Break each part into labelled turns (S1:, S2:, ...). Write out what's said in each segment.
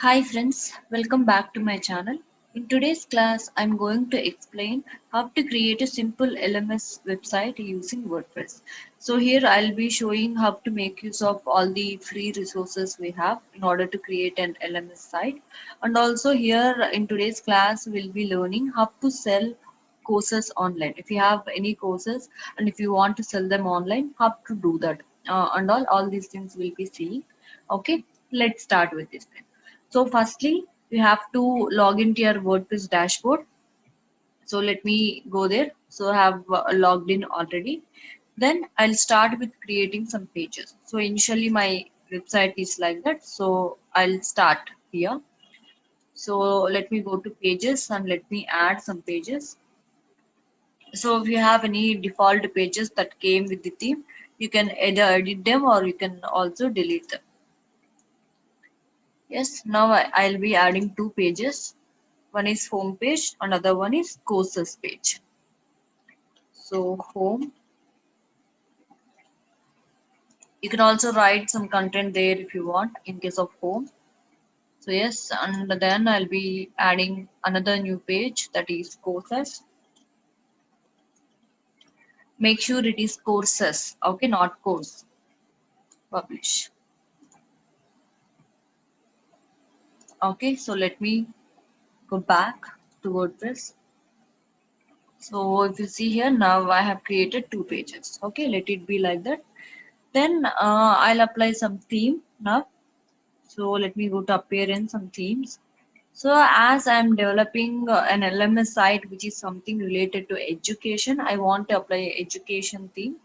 S1: Hi friends, welcome back to my channel. In today's class, I'm going to explain how to create a simple LMS website using WordPress. So here I'll be showing how to make use of all the free resources we have in order to create an LMS site. And also here in today's class, we'll be learning how to sell courses online. If you have any courses and if you want to sell them online, how to do that. And all these things we'll be seeing. Okay, let's start with this then. So firstly, you have to log into your WordPress dashboard. So let me go there. So I have logged in already. Then I'll start with creating some pages. So initially my website is like that. So I'll start here. So let me go to pages and let me add some pages. So if you have any default pages that came with the theme, you can either edit them or you can also delete them. Yes, now I'll be adding two pages. One is home page, another one is courses page. So home, you can also write some content there if you want in case of home. So yes, and then I'll be adding another new page that is courses. Make sure it is courses, okay, not course. Publish. Okay, so let me go back to WordPress. So if you see here, now I have created two pages. Okay, let it be like that. Then I'll apply some theme now. So let me go to appearance and themes. So as I'm developing an LMS site which is something related to education, I want to apply education theme.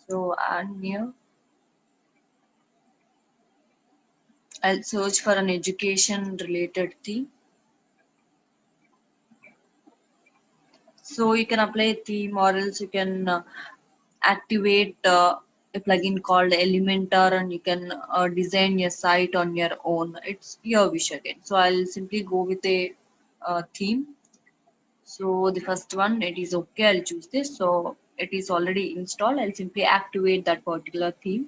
S1: So and here I'll search for an education related theme. So you can apply a theme or else you can activate a plugin called Elementor and you can design your site on your own. It's your wish again. So I'll simply go with a theme. So the first one, it is okay. I'll choose this. So it is already installed. I'll simply activate that particular theme,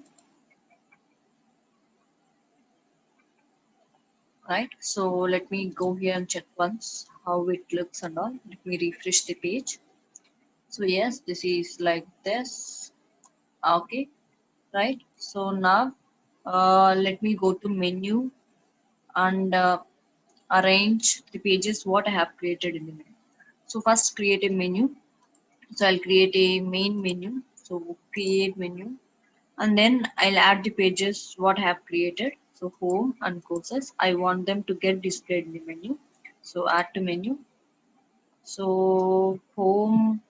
S1: right? So let me go here and check once how it looks and all. Let me refresh the page. So yes, this is like this. Okay, right? So now let me go to menu and arrange the pages what I have created in the menu. So first create a menu. So I'll create a main menu. So create menu and then I'll add the pages what I have created. So home and courses. I want them to get displayed in the menu. So add to menu. So home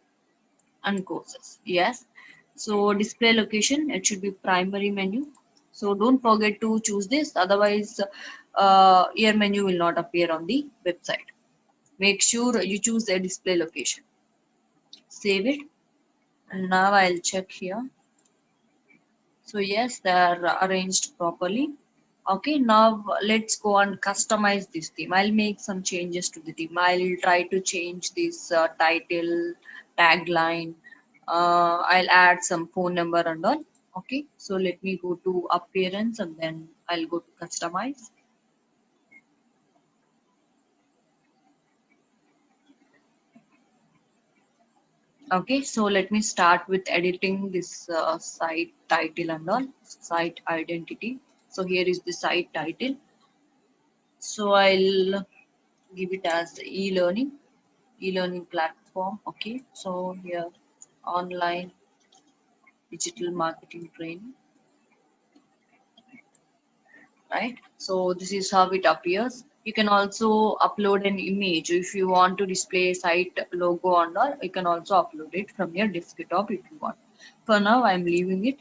S1: and courses. Yes. So display location, it should be primary menu. So don't forget to choose this. Otherwise, your menu will not appear on the website. Make sure you choose a display location. Save it. And now I'll check here. So yes, they are arranged properly. Okay, now let's go and customize this theme. I'll make some changes to the theme. I'll try to change this title, tagline. I'll add some phone number and all. Okay, so let me go to appearance and then I'll go to customize. Okay, so let me start with editing this site title and all, site identity. So here is the site title. So I'll give it as e-learning platform. Okay, so here online digital marketing training, right? So this is how it appears. You can also upload an image if you want to display site logo and all. You can also upload it from your desktop if you want. For now I'm leaving it.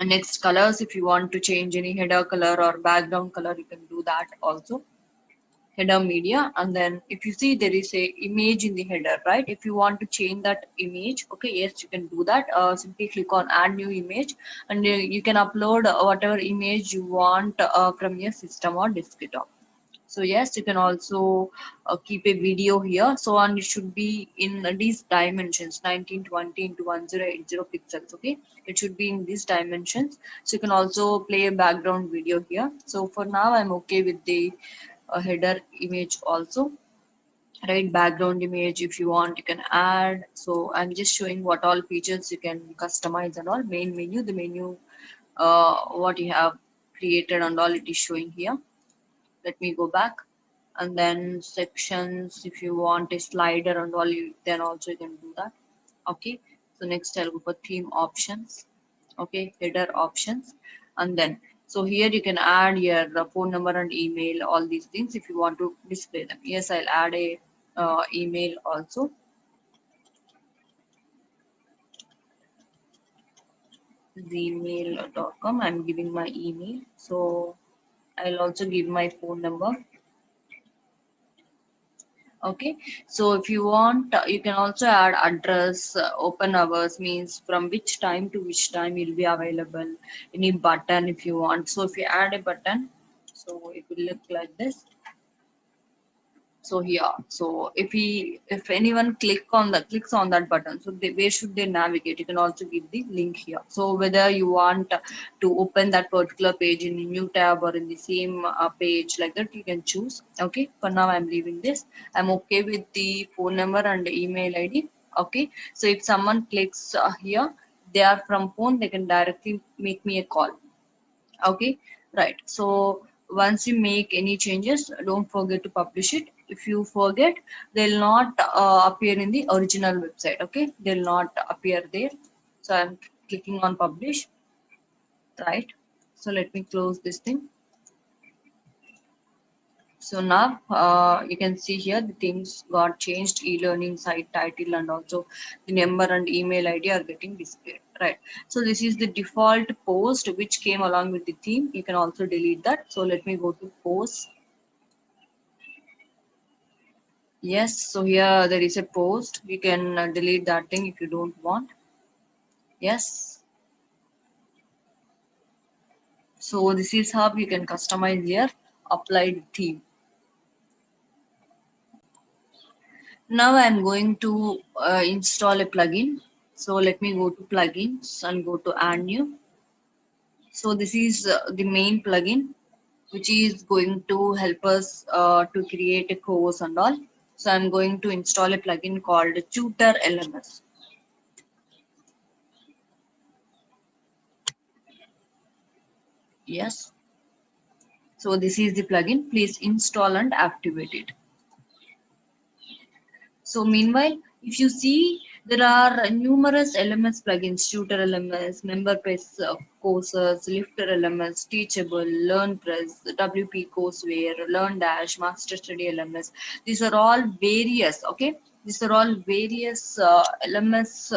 S1: And next, colors, if you want to change any header color or background color, you can do that also. Header media, and then if you see there is a image in the header, right? If you want to change that image, okay, yes, you can do that. Simply click on add new image and you can upload whatever image you want from your system or desktop. So yes, you can also keep a video here. So and it should be in these dimensions, 1920 into 1080 pixels. Okay, it should be in these dimensions. So you can also play a background video here. So for now, I'm okay with the header image also. Right, background image if you want, you can add. So I'm just showing what all features you can customize and all. Main menu, the menu, what you have created and all, it is showing here. Let me go back. And then sections, if you want a slider and all, you then also you can do that. Okay, so next I'll go for theme options. Okay, header options. And then so here you can add your phone number and email, all these things if you want to display them. Yes, I'll add a email also. Gmail.com, I'm giving my email. So I'll also give my phone number. Okay, so if you want, you can also add address, open hours means from which time to which time you'll be available. Any button if you want. So if you add a button, so it will look like this. So here, so if anyone clicks on that button, so where should they navigate? You can also give the link here. So whether you want to open that particular page in a new tab or in the same page, like that you can choose. Okay, for now I'm leaving this. I'm okay with the phone number and the email ID. Okay, so if someone clicks here, they are from phone, they can directly make me a call. Okay, right. So once you make any changes, don't forget to publish it. If you forget, they'll not appear in the original website. Okay, they'll not appear there. So I'm clicking on publish. Right, so let me close this thing. So now you can see here the things got changed. E-learning site title and also the number and email ID are getting displayed. Right. So this is the default post which came along with the theme. You can also delete that. So let me go to post. Yes. So here there is a post. You can delete that thing if you don't want. Yes. So this is how you can customize your applied theme. Now I'm going to install a plugin. So let me go to plugins and go to add new. So this is the main plugin which is going to help us to create a course and all. So I'm going to install a plugin called Tutor LMS. Yes. So this is the plugin. Please install and activate it. So meanwhile, if you see, there are numerous LMS plugins: Tutor LMS, MemberPress courses, Lifter LMS, Teachable, LearnPress, WP Courseware, LearnDash, Master Study LMS. These are all various, okay? These are all various LMS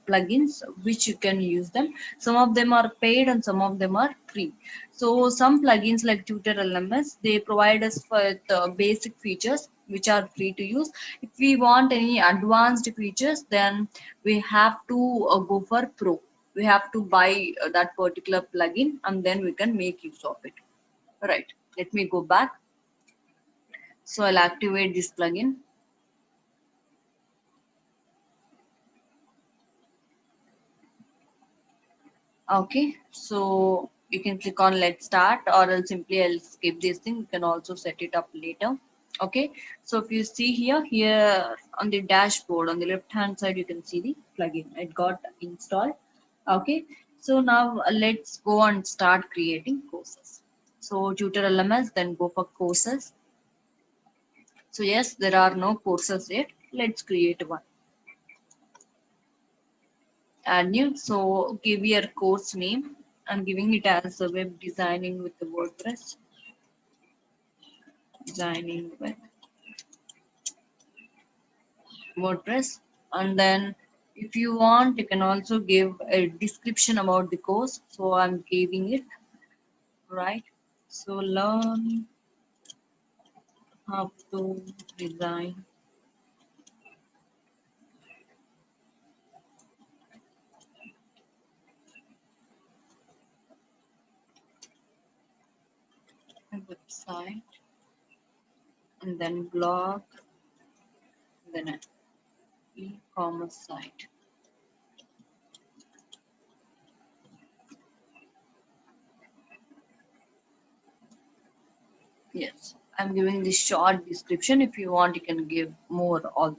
S1: plugins which you can use them. Some of them are paid and some of them are free. So some plugins like Tutor LMS, they provide us with basic features which are free to use. If we want any advanced features, then we have to go for pro. We have to buy that particular plugin and then we can make use of it. Right, let me go back. So I'll activate this plugin. Okay, so you can click on let's start, or else simply I'll skip this thing. You can also set it up later. Okay, so if you see here on the dashboard on the left hand side, you can see the plugin. It got installed. Okay, so now let's go and start creating courses. So tutor LMS, then go for courses. So yes, there are no courses yet. Let's create one. Add new. So give your course name. I'm giving it as a web designing with the WordPress. Designing with WordPress. And then if you want, you can also give a description about the course. So I'm giving it, right. So learn how to design a website and then blog, then an e-commerce site. Yes, I'm giving this short description. If you want, you can give more also.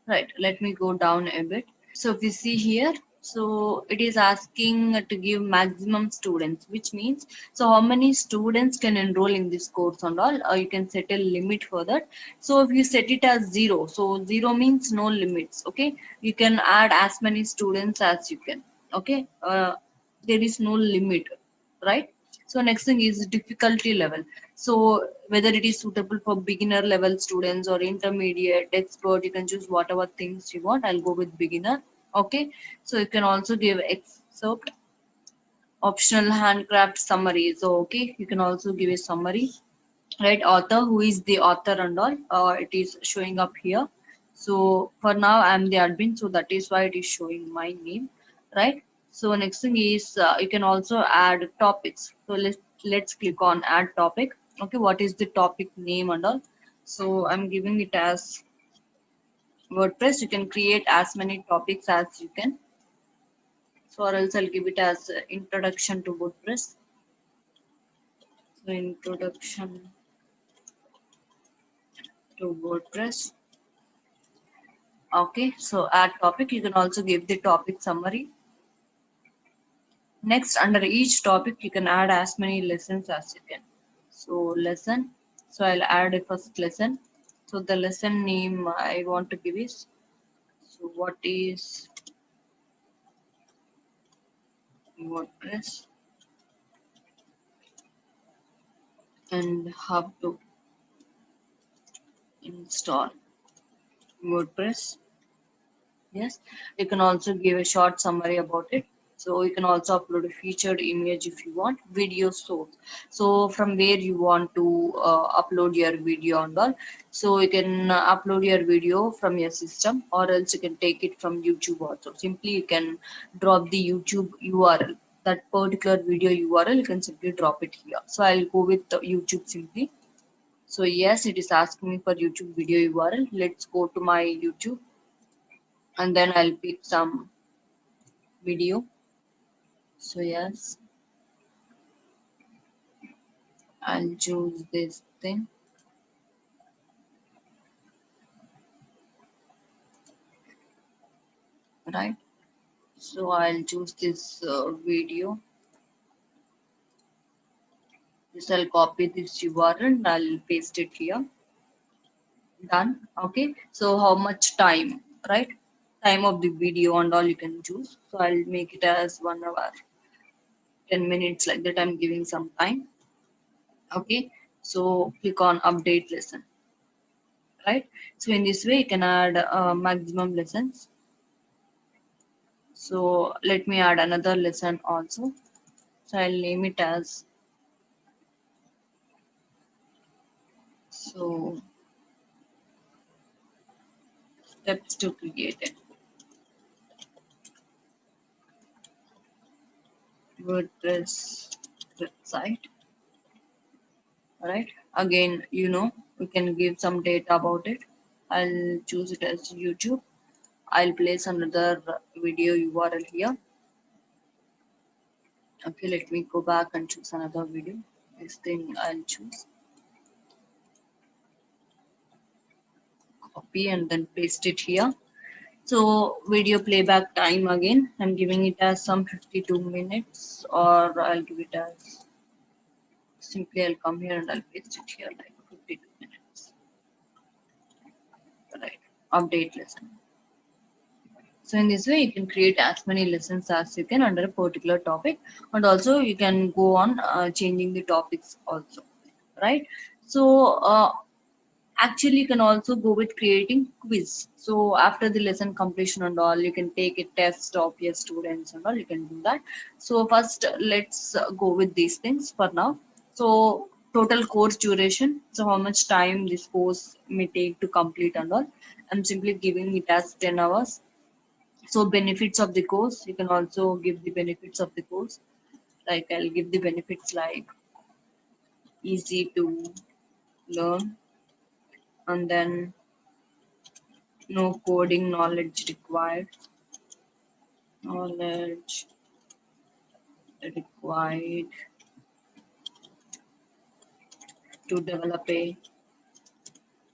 S1: Right, let me go down a bit. So if you see here, so it is asking to give maximum students, which means so how many students can enroll in this course and all, or you can set a limit for that. So if you set it as 0, so 0 means no limits. Okay, you can add as many students as you can. Okay, there is no limit, right? So next thing is difficulty level. So whether it is suitable for beginner level students or intermediate, expert, you can choose whatever things you want. I'll go with beginner. Okay, so you can also give excerpt, optional handcraft summary. So okay, you can also give a summary, right? Author, who is the author and all, it is showing up here. So for now I'm the admin, so that is why it is showing my name, right? So next thing is you can also add topics. So let's click on add topic. Okay, what is the topic name and all? So I'm giving it as WordPress. You can create as many topics as you can. So or else I'll give it as introduction to WordPress. So introduction to WordPress. Okay, so add topic, you can also give the topic summary. Next, under each topic, you can add as many lessons as you can. So lesson, so I'll add a first lesson. So the lesson name I want to give is, so what is WordPress and how to install WordPress. Yes, you can also give a short summary about it. So you can also upload a featured image if you want. Video source, so from where you want to upload your video and all. So you can upload your video from your system, or else you can take it from YouTube also. Simply you can drop the YouTube URL, that particular video URL, you can simply drop it here. So I'll go with the YouTube simply. So yes, it is asking me for YouTube video URL. Let's go to my YouTube, and then I'll pick some video. So yes, I'll choose this thing, right? So I'll choose this video. Just I'll copy this URL and I'll paste it here. Done. Okay. So how much time, right? Time of the video and all you can choose. So I'll make it as 1 hour, 10 minutes, like that. I'm giving some time. Okay. So click on update lesson, right? So in this way you can add maximum lessons. So let me add another lesson also. So I'll name it as, so steps to create a WordPress website. Alright. Again, we can give some data about it. I'll choose it as YouTube. I'll place another video URL here. Okay, let me go back and choose another video. This thing I'll choose. Copy and then paste it here. So video playback time, again I'm giving it as some 52 minutes, or I'll give it as, simply I'll come here and I'll paste it here like 52 minutes. Right. Update lesson. So in this way you can create as many lessons as you can under a particular topic, and also you can go on changing the topics also, right? So actually you can also go with creating quiz. So after the lesson completion and all, you can take a test of your students and all, you can do that. So first let's go with these things for now. So total course duration, so how much time this course may take to complete and all, I'm simply giving it as 10 hours. So benefits of the course, you can also give the benefits of the course. Like I'll give the benefits like easy to learn, and then no coding knowledge required. Knowledge required to develop a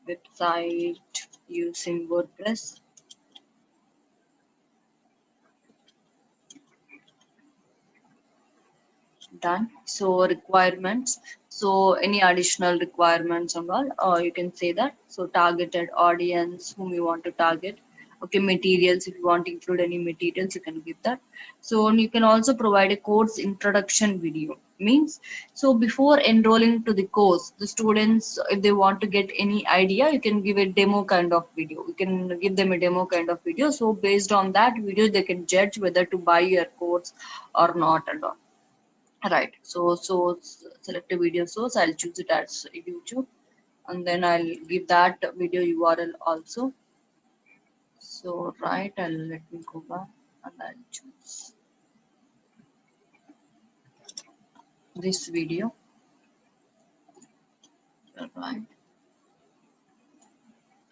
S1: website using WordPress. Done. So requirements. So any additional requirements and all, you can say that. So targeted audience, whom you want to target. Okay, materials. If you want to include any materials, you can give that. So you can also provide a course introduction video. Means so before enrolling to the course, the students, if they want to get any idea, you can give a demo kind of video. You can give them a demo kind of video. So based on that video, they can judge whether to buy your course or not and all. Right. So select a video source. I'll choose it as YouTube, and then I'll give that video URL also. So right, let me go back and I'll choose this video. Right.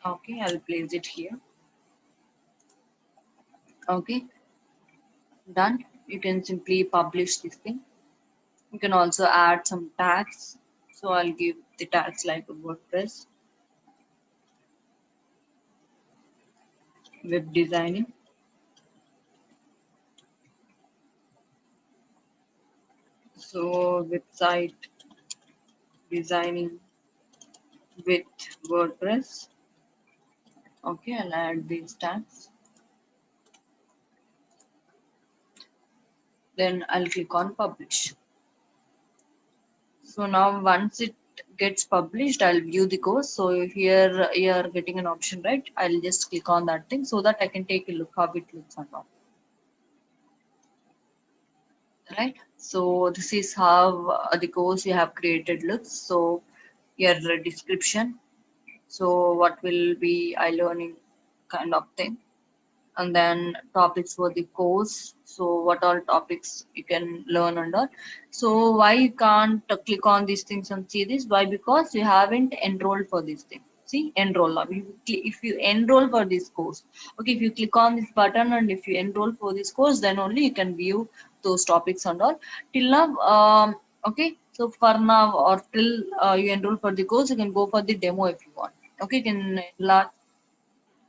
S1: Okay, I'll place it here. Okay, done. You can simply publish this thing. You can also add some tags. So I'll give the tags like WordPress, web designing. So website designing with WordPress. Okay, I'll add these tags. Then I'll click on publish. So now once it gets published, I'll view the course. So here you are getting an option, right? I'll just click on that thing so that I can take a look how it looks on top. Right? So this is how the course you have created looks. So your description. So what will be I learning kind of thing, and then topics for the course. So what all topics you can learn under. So why you can't click on these things and see this? Why? Because you haven't enrolled for this thing. See, enroll now. If you enroll for this course, okay, if you click on this button and if you enroll for this course, then only you can view those topics and all. Till now, okay, so for now or till you enroll for the course, you can go for the demo if you want. Okay, you can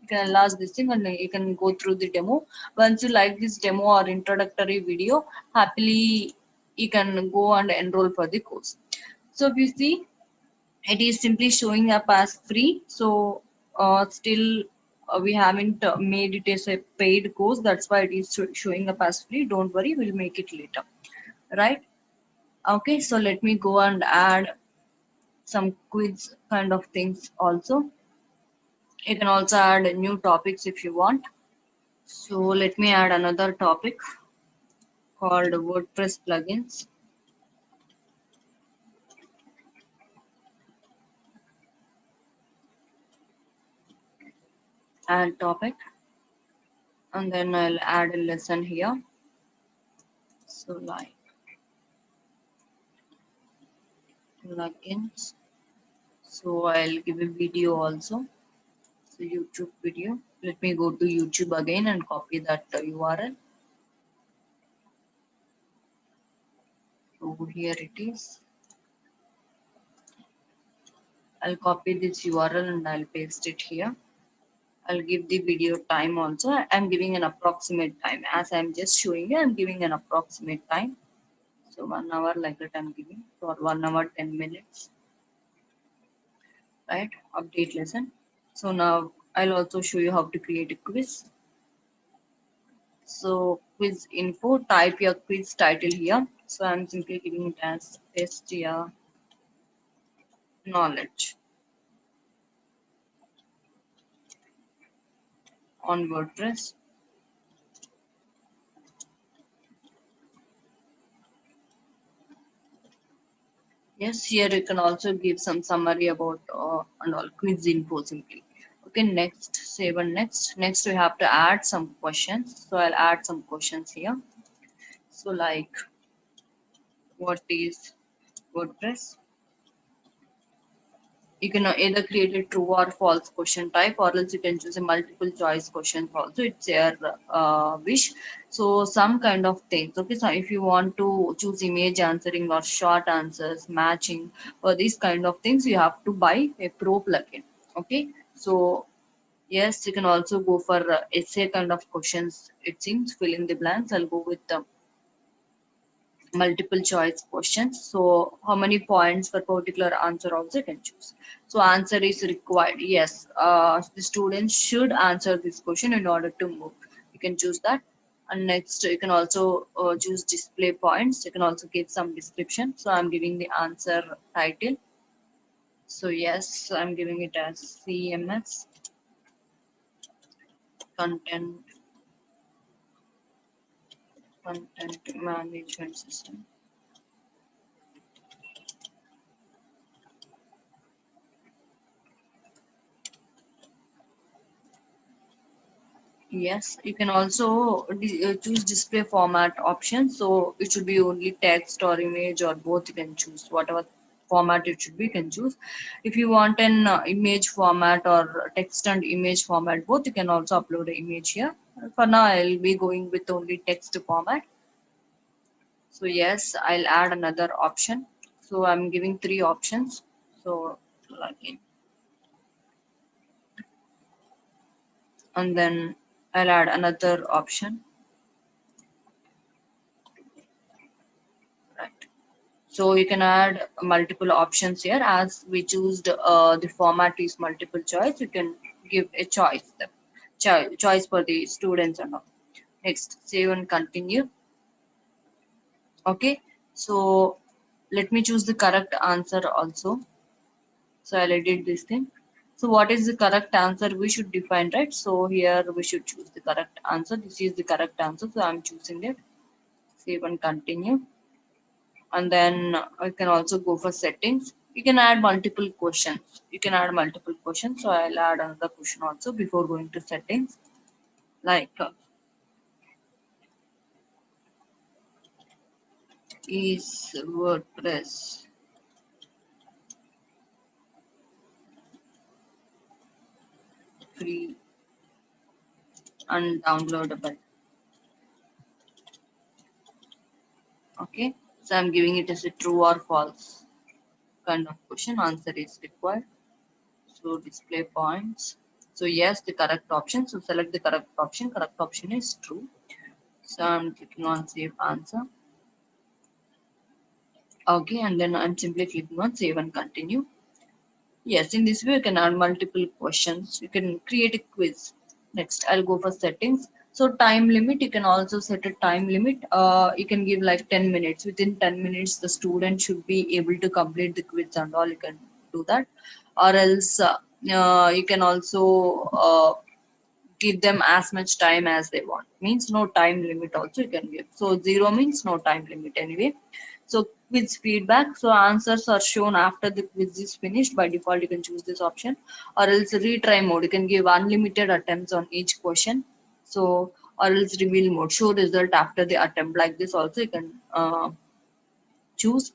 S1: enlarge this thing and you can go through the demo. Once you like this demo or introductory video, happily you can go and enroll for the course. So if you see, it is simply showing up as free. So still we haven't made it as a paid course. That's why it is showing up as free. Don't worry, we'll make it later. Right? Okay, so let me go and add some quiz kind of things also. You can also add new topics if you want. So let me add another topic called WordPress plugins. Add topic, and then I'll add a lesson here. So like plugins. So I'll give a video also. So YouTube video. Let me go to YouTube again and copy that URL. So here it is. I'll copy this URL and I'll paste it here. I'll give the video time also. I'm giving an approximate time. As I'm just showing you, I'm giving an approximate time. So 1 hour like that I'm giving for 1 hour 10 minutes. Right? Update lesson. So now I'll also show you how to create a quiz. So quiz info, type your quiz title here. So I'm simply giving it as test your knowledge on WordPress. Yes, here you can also give some summary about and all quiz info simply. Okay, next, save and next. Next we have to add some questions. So I'll add some questions here. So like, what is WordPress? You can either create a true or false question type, or else you can choose a multiple choice questions also. It's your wish. So some kind of things. Okay, so if you want to choose image answering or short answers, matching, or these kind of things, you have to buy a pro plugin. Okay, so yes, you can also go for essay kind of questions. It seems fill in the blanks. I'll go with the multiple choice questions. So how many points for particular answer also you can choose. So answer is required. Yes, the students should answer this question in order to move. You can choose that. And next you can also choose display points. You can also give some description. So I'm giving the answer title. So yes, I'm giving it as CMS content management system. Yes, you can also choose display format option. So it should be only text or image or both. You can choose whatever format it should be. You can choose. If you want an image format or text and image format, both, you can also upload an image here. For now, I'll be going with only text format. So yes, I'll add another option. So I'm giving three options. So again, and then I'll add another option. Right. So you can add multiple options here. As we choose the format is multiple choice, you can give a choice, the choice for the students and all. Next, save and continue. Okay, so let me choose the correct answer also. So I'll edit this thing. So what is the correct answer we should define, right? So here we should choose the correct answer. This is the correct answer, so I'm choosing it. Save and continue. And then I can also go for settings. You can add multiple questions. You can add multiple questions. So I'll add another question also before going to settings. Like is WordPress free and downloadable? Okay. So I'm giving it as a true or false kind of question. Answer is required. So display points. So yes, the correct option. So select the correct option. Correct option is true. So I'm clicking on save answer. Okay, and then I'm simply clicking on save and continue. Yes, in this way you can add multiple questions. You can create a quiz. Next, I'll go for settings. So time limit, you can also set a time limit. You can give like 10 minutes. Within 10 minutes, the student should be able to complete the quiz and all. You can do that. Or else you can also give them as much time as they want. Means no time limit also you can give. So zero means no time limit anyway. So quiz feedback. So answers are shown after the quiz is finished. By default, you can choose this option. Or else retry mode. You can give unlimited attempts on each question. So or else reveal mode. Show result after the attempt. Like this also you can choose.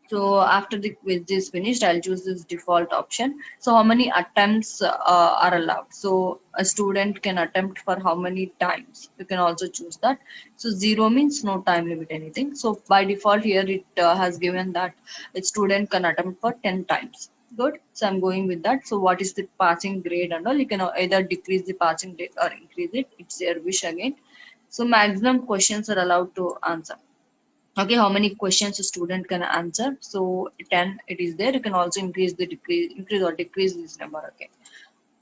S1: So after the quiz is finished, I'll choose this default option. So how many attempts are allowed? So a student can attempt for how many times? You can also choose that. So zero means no time limit anything. So by default here it has given that a student can attempt for 10 times. Good. So I'm going with that. So what is the passing grade and all? You can either decrease the passing grade or increase it. It's your wish again. So maximum questions are allowed to answer. Okay, how many questions a student can answer? So 10 it is there. You can also increase or decrease this number. Okay,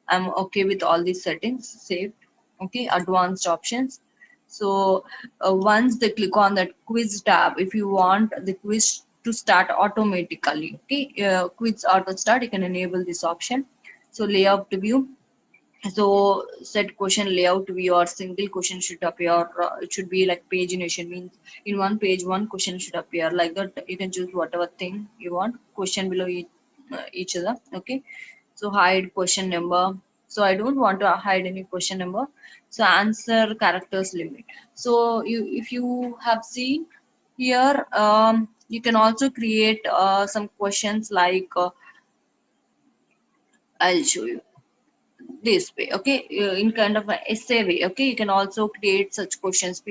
S1: I'm okay with all these settings. Save. Okay, advanced options. So once they click on that quiz tab, if you want the quiz to start automatically, okay, quiz auto start, you can enable this option. So layout view. So set question layout view or single question should appear. It should be like pagination, means in one page one question should appear. Like that you can choose whatever thing you want. Question below each other. Okay. So hide question number. So I don't want to hide any question number. So answer characters limit. So you, if you have seen here, you can also create some questions like I'll show you this way. Okay, in kind of an essay way. Okay, you can also create such questions.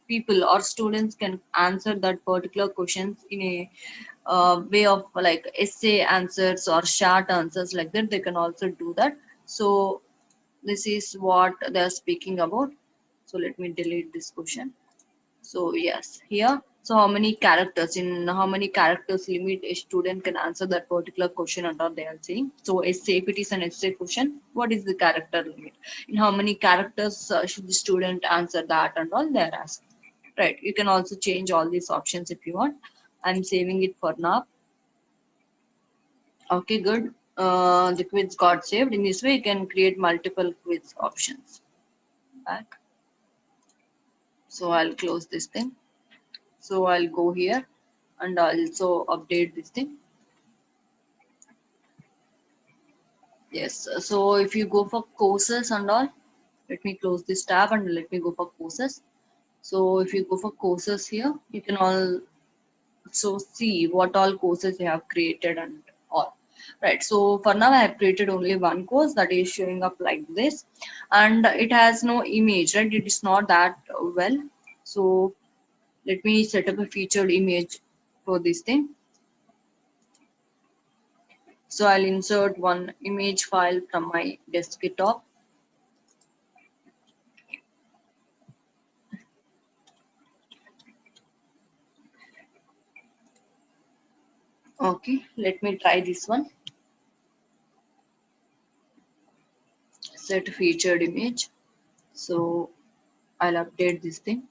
S1: People or students can answer that particular questions in a way of like essay answers or short answers like that. They can also do that. So this is what they are speaking about. So let me delete this question. So yes, here. So how many characters, in how many characters limit a student can answer that particular question and all they are saying. So essay, if it is an essay question, what is the character limit? In how many characters should the student answer that and all they are asking. Right. You can also change all these options if you want. I'm saving it for now. Okay, good. The quiz got saved. In this way, you can create multiple quiz options. Back. So I'll close this thing. So I'll go here and I'll also update this thing. Yes, so if you go for courses and all, let me close this tab and let me go for courses. So if you go for courses here, you can also see what all courses you have created and all. Right, so for now I have created only one course that is showing up like this, and it has no image, right? It is not that well. So let me set up a featured image for this thing. So I'll insert one image file from my desktop. Okay, let me try this one. Set featured image. So I'll update this thing.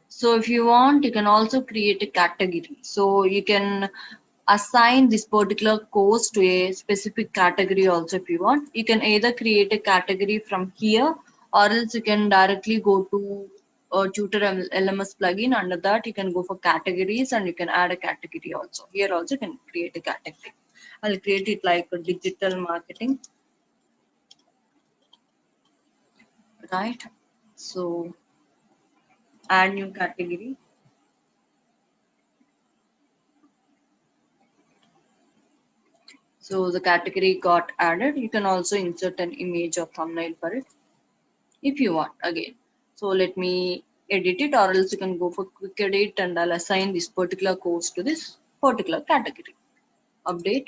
S1: So if you want, you can also create a category. So you can assign this particular course to a specific category also if you want. You can either create a category from here or else you can directly go to Tutor LMS plugin. Under that, you can go for categories and you can add a category also. Here also you can create a category. I'll create it like a digital marketing, right? So add new category. So the category got added. You can also insert an image or thumbnail for it if you want again. So let me edit it, or else you can go for quick edit and I'll assign this particular course to this particular category. Update.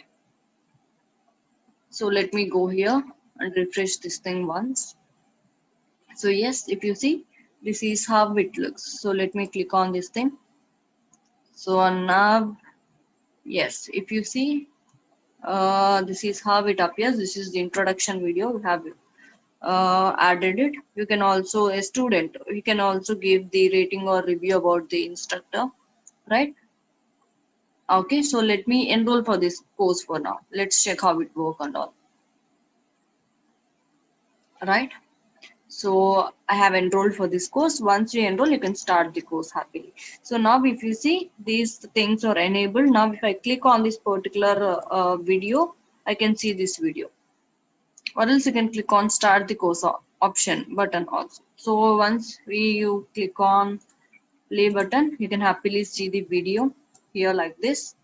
S1: So let me go here and refresh this thing once. So yes, if you see, this is how it looks. So let me click on this thing. So now, yes, if you see, this is how it appears. This is the introduction video. We have added it. You can also, a student, you can also give the rating or review about the instructor, right? Okay, so let me enroll for this course for now. Let's check how it works and all, right? So I have enrolled for this course. Once you enroll, you can start the course happily. So now if you see, these things are enabled. Now if I click on this particular video, I can see this video, or else you can click on start the course option button also. So once you click on play button, you can happily see the video here like this.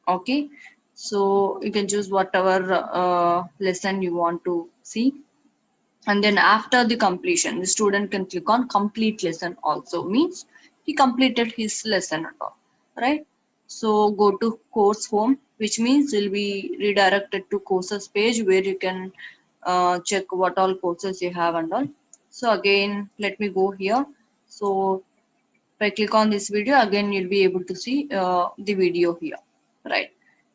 S1: Okay, so you can choose whatever lesson you want to see, and then after the completion the student can click on complete lesson also, means he completed his lesson at all, right? So go to course home, which means you'll be redirected to courses page where you can check what all courses you have and all. So again let me go here. So if I click on this video again, you'll be able to see the video here, right?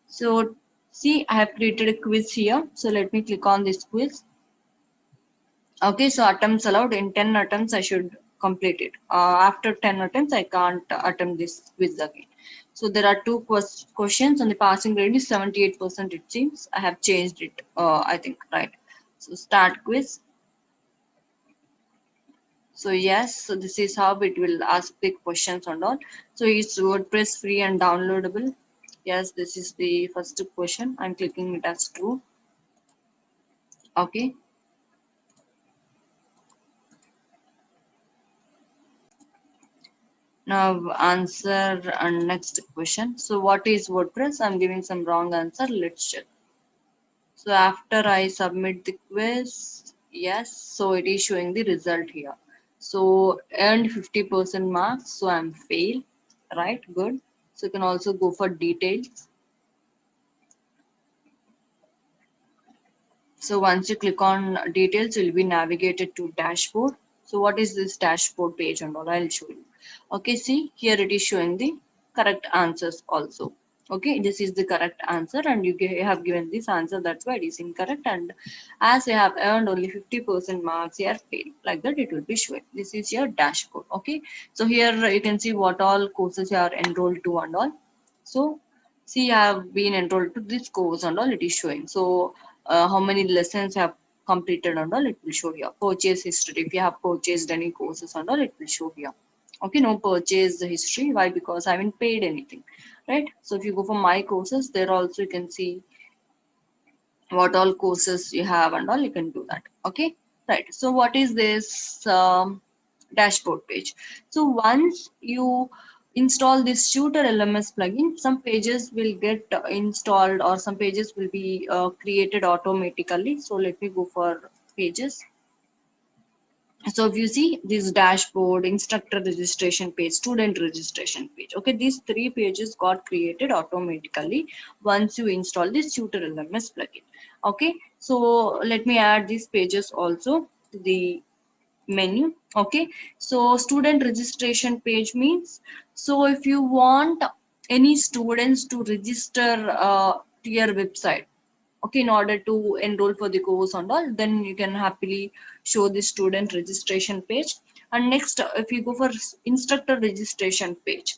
S1: So see, I have created a quiz here. So let me click on this quiz. Okay, so attempts allowed. In 10 attempts, I should complete it. After 10 attempts, I can't attempt this quiz again. So there are two questions and the passing grade is 78%, it seems. I have changed it, I think, right? So start quiz. So yes, so this is how it will ask the questions and all. So it's WordPress free and downloadable. Yes, this is the first question. I'm clicking it as true. Okay. Now answer and next question. So what is WordPress? I'm giving some wrong answer. Let's check. So after I submit the quiz, yes, so it is showing the result here. So earned 50% marks, so I'm fail, right? Good. So you can also go for details. So once you click on details, you'll be navigated to dashboard. So what is this dashboard page and all? I'll show you. Okay, see here it is showing the correct answers also. Okay, this is the correct answer and you have given this answer. That's why it is incorrect. And as you have earned only 50% marks, you are failed. Like that, it will be showing. This is your dashboard. Okay, so here you can see what all courses you are enrolled to and all. So see, I have been enrolled to this course and all. It is showing. So how many lessons have completed and all, it will show here. Purchase history, if you have purchased any courses and all, it will show here. Okay, no purchase history. Why? Because I haven't paid anything, right? So if you go for my courses, there also you can see what all courses you have and all, you can do that. Okay, right. So what is this dashboard page? So once you install this Tutor LMS plugin, some pages will get installed or some pages will be created automatically. So let me go for pages. So if you see this dashboard, instructor registration page, student registration page, okay, these three pages got created automatically once you install this Tutor LMS plugin. Okay, so let me add these pages also to the menu. Okay, so student registration page means, so if you want any students to register to your website, okay, in order to enroll for the course and all, then you can happily show the student registration page. And next, if you go for instructor registration page,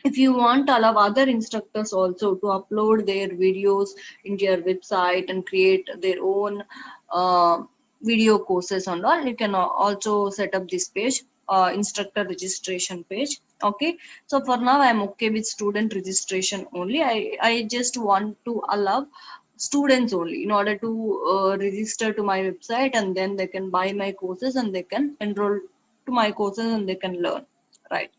S1: if you want to allow other instructors also to upload their videos into your website and create their own uh, video courses and all, you can also set up this page, instructor registration page. Okay, so for now I'm okay with student registration only. I just want to allow students only in order to register to my website, and then they can buy my courses and they can enroll to my courses and they can learn, right?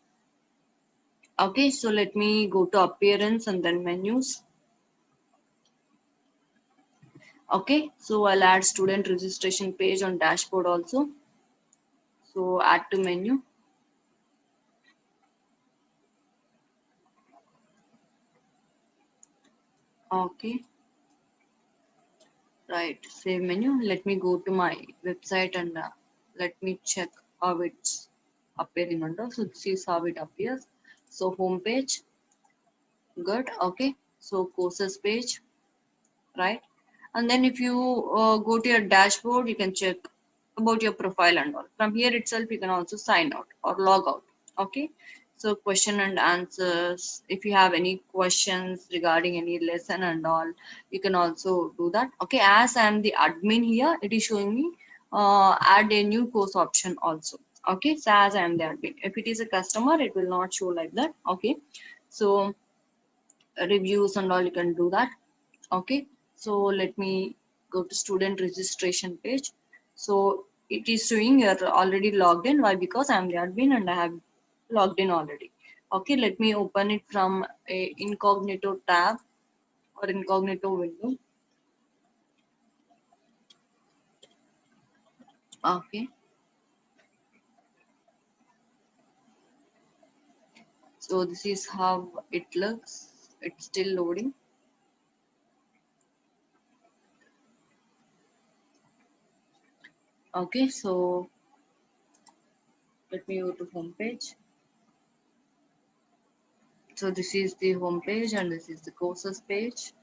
S1: Okay, so let me go to appearance and then menus. Okay, so I'll add student registration page on dashboard also. So add to menu. Okay, right, save menu. Let me go to my website and let me check how it's appearing under. So this is how it appears. So home page, good. Okay, so courses page, right? And then if you go to your dashboard, you can check about your profile and all. From here itself, you can also sign out or log out. Okay. So question and answers. If you have any questions regarding any lesson and all, you can also do that. Okay. As I am the admin here, it is showing me add a new course option also. Okay. So as I am the admin, if it is a customer, it will not show like that. Okay. So reviews and all, you can do that. Okay, so let me go to student registration page. So it is showing you're already logged in. Why? Because I'm the admin and I have logged in already. Okay, let me open it from a incognito tab or incognito window. Okay, so this is how it looks. It's still loading. Okay, so let me go to home page. So this is the home page and this is the courses page.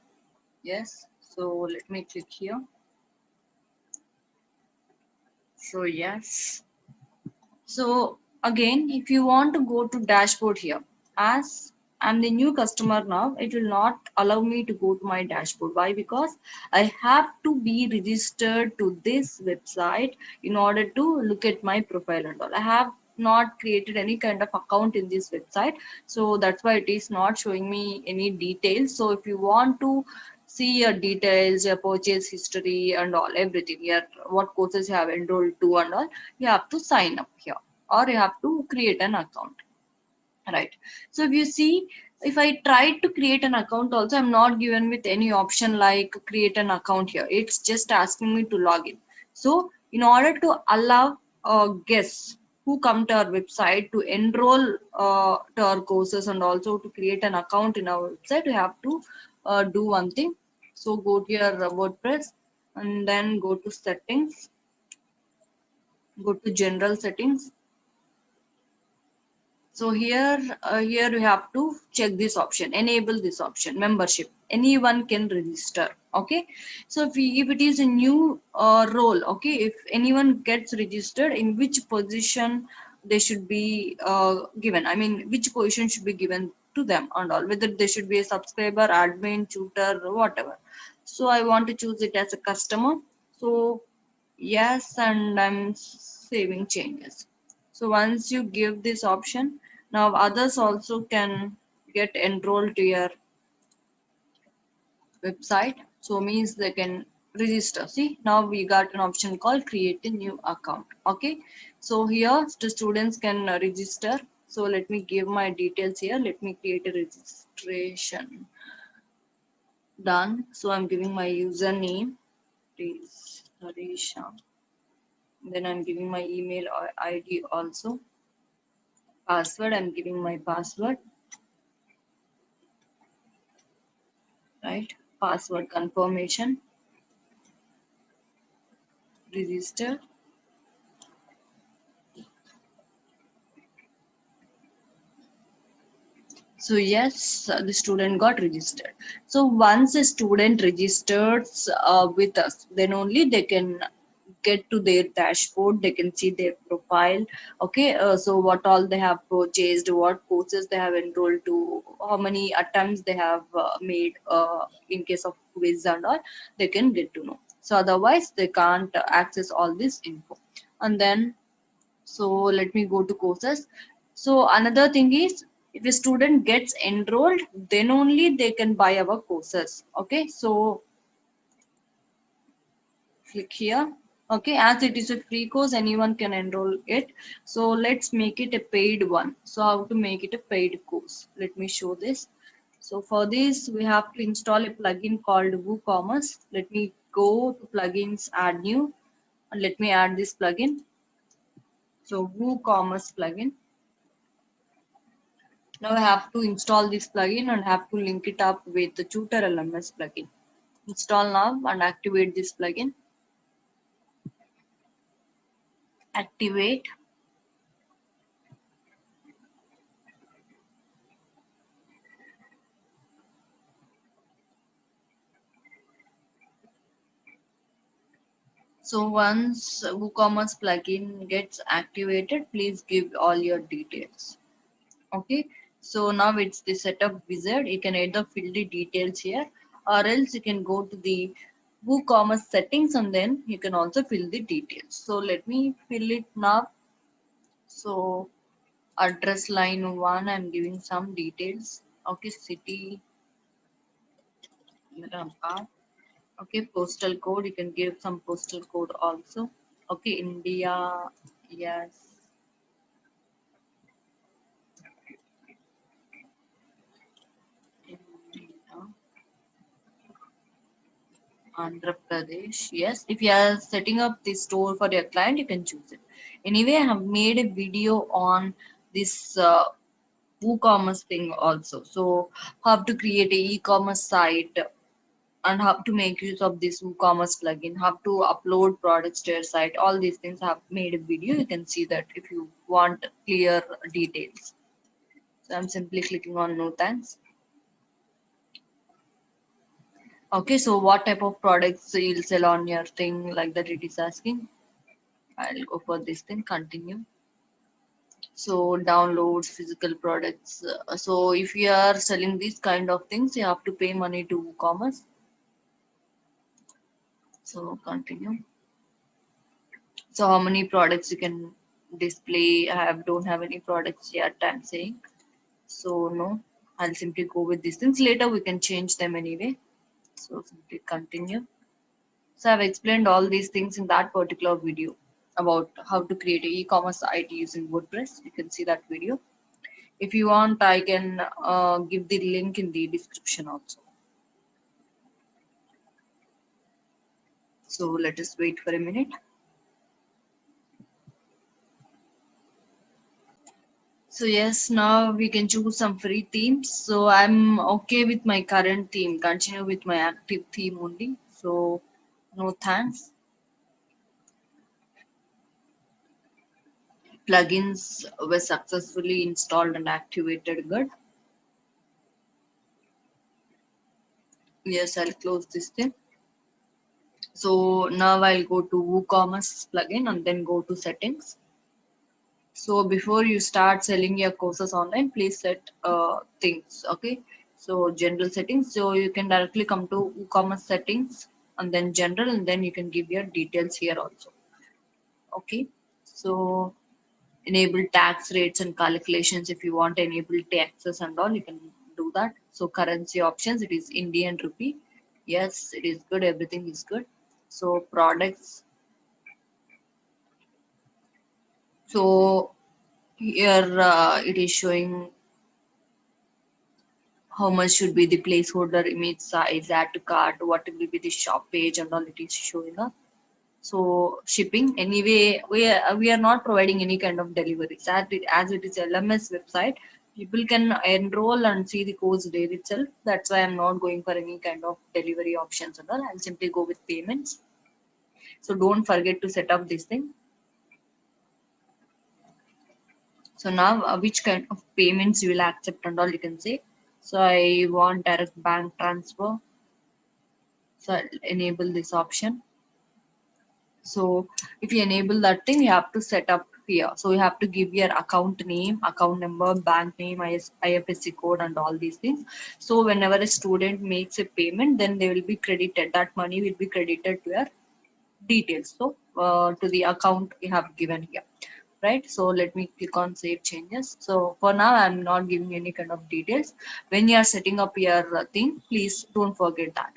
S1: Yes, so let me click here. So yes. So again, if you want to go to dashboard here, as I'm the new customer now, it will not allow me to go to my dashboard. Why? Because I have to be registered to this website in order to look at my profile and all. I have not created any kind of account in this website, so that's why it is not showing me any details. So if you want to see your details, your purchase history and all, everything, your what courses you have enrolled to and all, you have to sign up here or you have to create an account, right? So if you see if I try to create an account also, I'm not given with any option like create an account here. It's just asking me to log in. So in order to allow guests who come to our website to enroll to our courses and also to create an account in our website, we have to do one thing. So go to your WordPress and then go to settings, go to general settings. So here you have to check this option, enable this option, membership. Anyone can register. Okay, so if it is a new role, okay, if anyone gets registered, in which position they should be given, I mean which position should be given to them and all, whether they should be a subscriber, admin, tutor, whatever. So I want to choose it as a customer. So yes, and I'm saving changes. So once you give this option, now others also can get enrolled to your website. So means they can register. See, now we got an option called create a new account. Okay. So here the students can register. So let me give my details here. Let me create a registration. Done. So I'm giving my username. Please, Harisha. Then I'm giving my email or ID also. Password, I'm giving my password, right? Password confirmation, register. So yes, the student got registered. So once a student registers with us, then only they can get to their dashboard. They can see their profile. Okay, so what all they have purchased, what courses they have enrolled to, how many attempts they have made in case of quiz and all, they can get to know. So otherwise, they can't access all this info. And then so let me go to courses. So another thing is, if a student gets enrolled, then only they can buy our courses. Okay, so click here. Okay, as it is a free course, anyone can enroll it. So let's make it a paid one. So how to make it a paid course? Let me show this. So for this, we have to install a plugin called WooCommerce. Let me go to plugins, add new, and let me add this plugin. So WooCommerce plugin. Now I have to install this plugin and have to link it up with the Tutor LMS plugin. Install now and activate this plugin. Activate. So once WooCommerce plugin gets activated, please give all your details. Okay. So now it's the setup wizard. You can either fill the details here, or else you can go to the WooCommerce settings and then you can also fill the details. So let me fill it now. So address line 1, I'm giving some details. Okay, city, okay, postal code, you can give some postal code also. Okay, India, yes. India, Andhra Pradesh, yes. If you are setting up the store for your client, you can choose it. Anyway, I have made a video on this WooCommerce thing also. So how to create a e-commerce site and how to make use of this WooCommerce plugin, how to upload products to your site. All these things I have made a video. You can see that if you want clear details. So I'm simply clicking on no thanks. Okay, so what type of products you'll sell on your thing, like that it is asking. I'll go for this thing, continue. So downloads, physical products. So if you are selling these kind of things, you have to pay money to WooCommerce. So continue. So how many products you can display? I don't have any products yet, I'm saying. So no, I'll simply go with these things. Later we can change them anyway. So simply continue. So I've explained all these things in that particular video about how to create an e-commerce site using WordPress. You can see that video. If you want, I can give the link in the description also. So let us wait for a minute. So yes, now we can choose some free themes. So I'm okay with my current theme, continue with my active theme only. So no thanks. Plugins were successfully installed and activated. Good. Yes, I'll close this thing. So now I'll go to WooCommerce plugin and then go to settings. So before you start selling your courses online, please set things. Okay. So general settings. So you can directly come to WooCommerce settings and then general, and then you can give your details here also. Okay. So enable tax rates and calculations. If you want enable taxes and all, you can do that. So currency options, it is Indian rupee. Yes, it is good. Everything is good. So products. So here it is showing how much should be the placeholder image size, add to cart, what will be the shop page, and all it is showing up. So shipping, anyway, we are not providing any kind of deliveries. As it is LMS website, people can enroll and see the course there itself. That's why I'm not going for any kind of delivery options and all. I'll simply go with payments. So don't forget to set up this thing. So now which kind of payments you will accept and all you can say. So I want direct bank transfer. So I'll enable this option. So if you enable that thing, you have to set up here. So you have to give your account name, account number, bank name, IFSC code, and all these things. So whenever a student makes a payment, then they will be credited. That money will be credited to your details. So to the account you have given here. Right. So let me click on save changes. So for now, I'm not giving any kind of details. When you are setting up your thing, please don't forget that.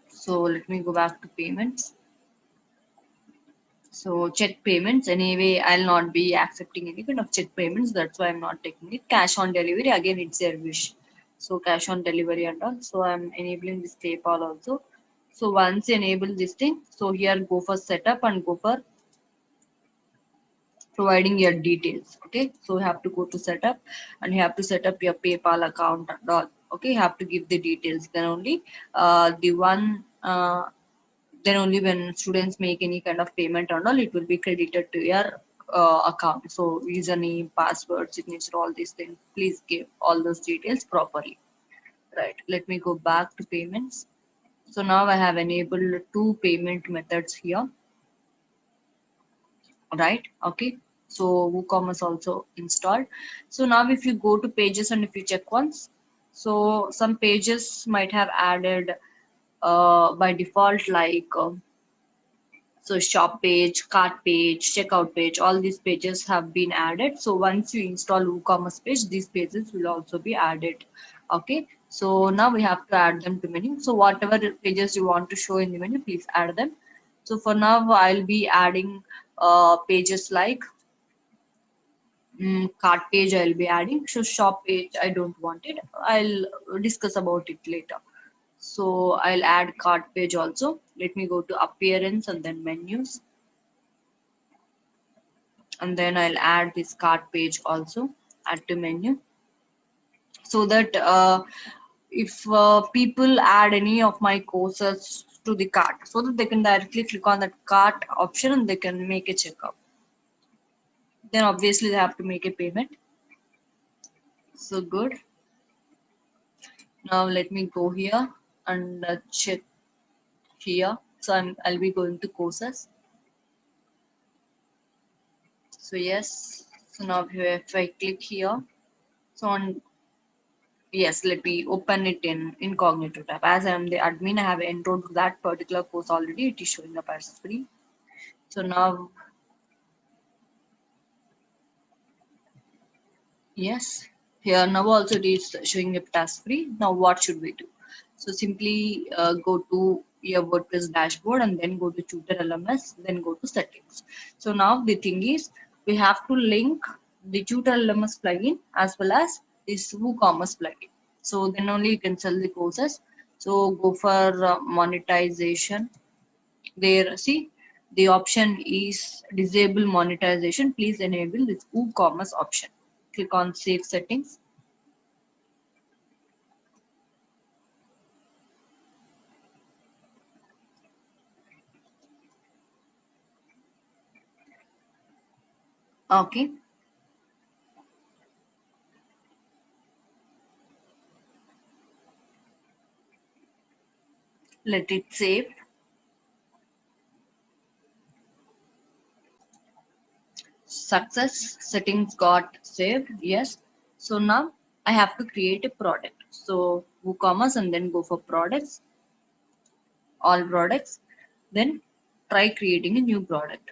S1: So let me go back to payments. So check payments, anyway, I'll not be accepting any kind of check payments. That's why I'm not taking it. Cash on delivery, again, it's their wish. So cash on delivery and all. So I'm enabling this PayPal also. So once you enable this thing, so here go for setup and go for providing your details. Okay. So you have to go to setup and you have to set up your PayPal account and all. Okay. You have to give the details. Then only the one then only when students make any kind of payment or all, it will be credited to your account. So username, password, signature, all these things. Please give all those details properly. Right. Let me go back to payments. So now I have enabled two payment methods here. Right. Okay. So WooCommerce also installed. So now if you go to pages and if you check once, so some pages might have added by default like so shop page, cart page, checkout page, all these pages have been added. So once you install WooCommerce page, these pages will also be added. Okay. So now we have to add them to menu. So whatever pages you want to show in the menu, please add them. So for now, I'll be adding pages like cart page I'll be adding. So shop page, I don't want it. I'll discuss about it later. So I'll add cart page also. Let me go to appearance and then menus. And then I'll add this cart page also, add to menu. So that if people add any of my courses to the cart, so that they can directly click on that cart option and they can make a checkout. Then obviously they have to make a payment. So good. Now let me go here and check here. So I'll be going to courses. So yes. So now if I click here, so on yes, let me open it in incognito tab. As I am the admin, I have enrolled to that particular course already. It is showing up as free. So now yes, here now also it is showing up as free. Now what should we do? So simply go to your WordPress dashboard and then go to Tutor LMS, then go to settings. So now the thing is we have to link the Tutor LMS plugin as well as this WooCommerce plugin. So then only you can sell the courses. So go for monetization. There, see, the option is disable monetization. Please enable this WooCommerce option. Click on Save Settings. Okay. Let it save. Success, settings got saved. Yes. So now I have to create a product. So WooCommerce and then go for products, all products. Then try creating a new product.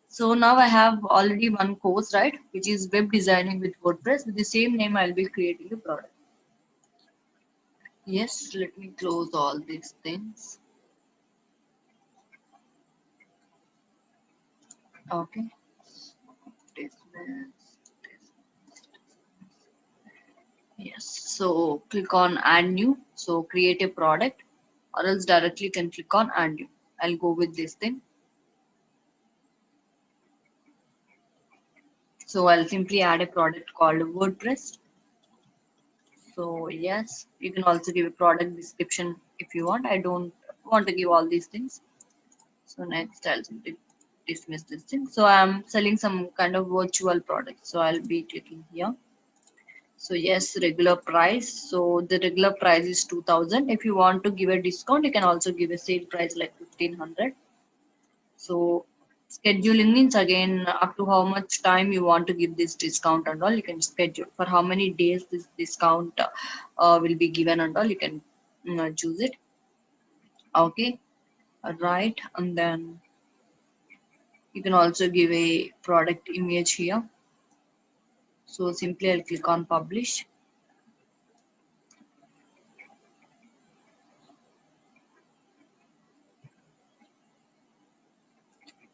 S1: So now I have already one course, right, which is web designing with WordPress. With the same name, I'll be creating a product. Yes, let me close all these things. Okay. Yes. So click on add new. So create a product, or else directly can click on add new. I'll go with this thing. So I'll simply add a product called WordPress. So yes, you can also give a product description if you want. I don't want to give all these things. So next I'll simply dismiss this thing. So I'm selling some kind of virtual product. So I'll be clicking here. So yes, regular price. So the regular price is 2000. If you want to give a discount, you can also give a sale price like 1500. So scheduling means again up to how much time you want to give this discount and all. You can schedule for how many days this discount will be given and all. You can choose it. Okay, right, and then you can also give a product image here. So simply I'll click on publish.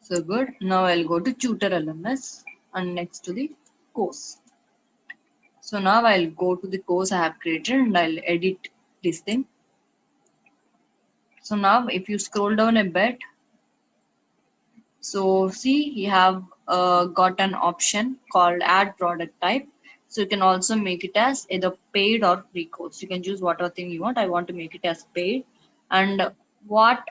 S1: So good. Now I'll go to Tutor LMS and next to the course. So now I'll go to the course I have created and I'll edit this thing. So now if you scroll down a bit, so see you have got an option called add product type. So you can also make it as either paid or free course. You can choose whatever thing you want. I want to make it as paid, and what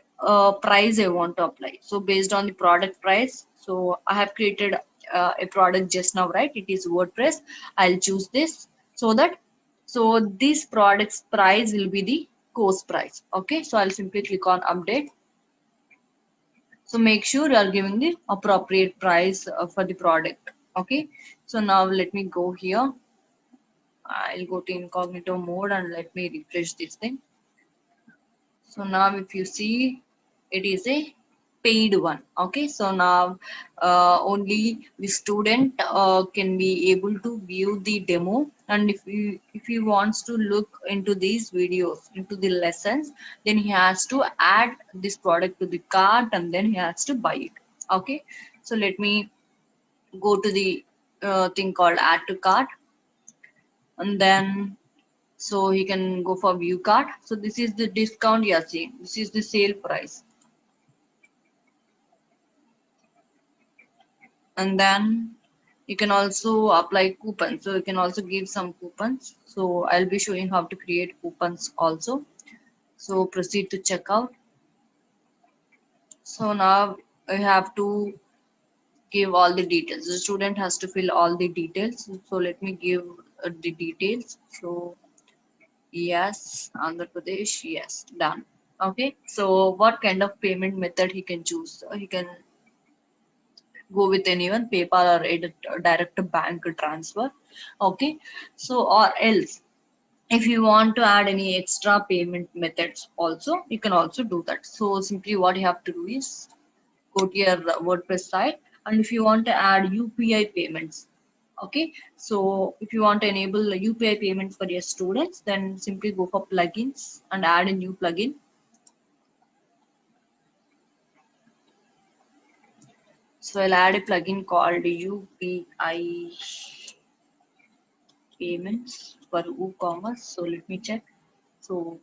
S1: price I want to apply. So based on the product price, so I have created a product just now, right? It is WordPress. I'll choose this so that so this product's price will be the course price. Okay, so I'll simply click on update. So make sure you are giving the appropriate price for the product. Okay. So now let me go here. I'll go to incognito mode and let me refresh this thing. So now if you see, it is a paid one. Okay. So now only the student can be able to view the demo, and if he wants to look into these videos, into the lessons, then he has to add this product to the cart and then he has to buy it. Okay. So let me go to the thing called add to cart, and then so he can go for view cart. So this is the discount you are seeing. This is the sale price. And then you can also apply coupons. So you can also give some coupons. So I'll be showing how to create coupons also. So proceed to checkout. So now I have to give all the details. The student has to fill all the details. So let me give the details. So yes, Andhra Pradesh, yes, done. Okay, so what kind of payment method he can choose? He can go with anyone, PayPal or a direct bank transfer. Okay, so or else if you want to add any extra payment methods also, you can also do that. So simply what you have to do is go to your WordPress site, and if you want to add UPI payments, okay, so if you want to enable the UPI payments for your students, then simply go for plugins and add a new plugin. So I'll add a plugin called UPI payments for WooCommerce. So let me check. So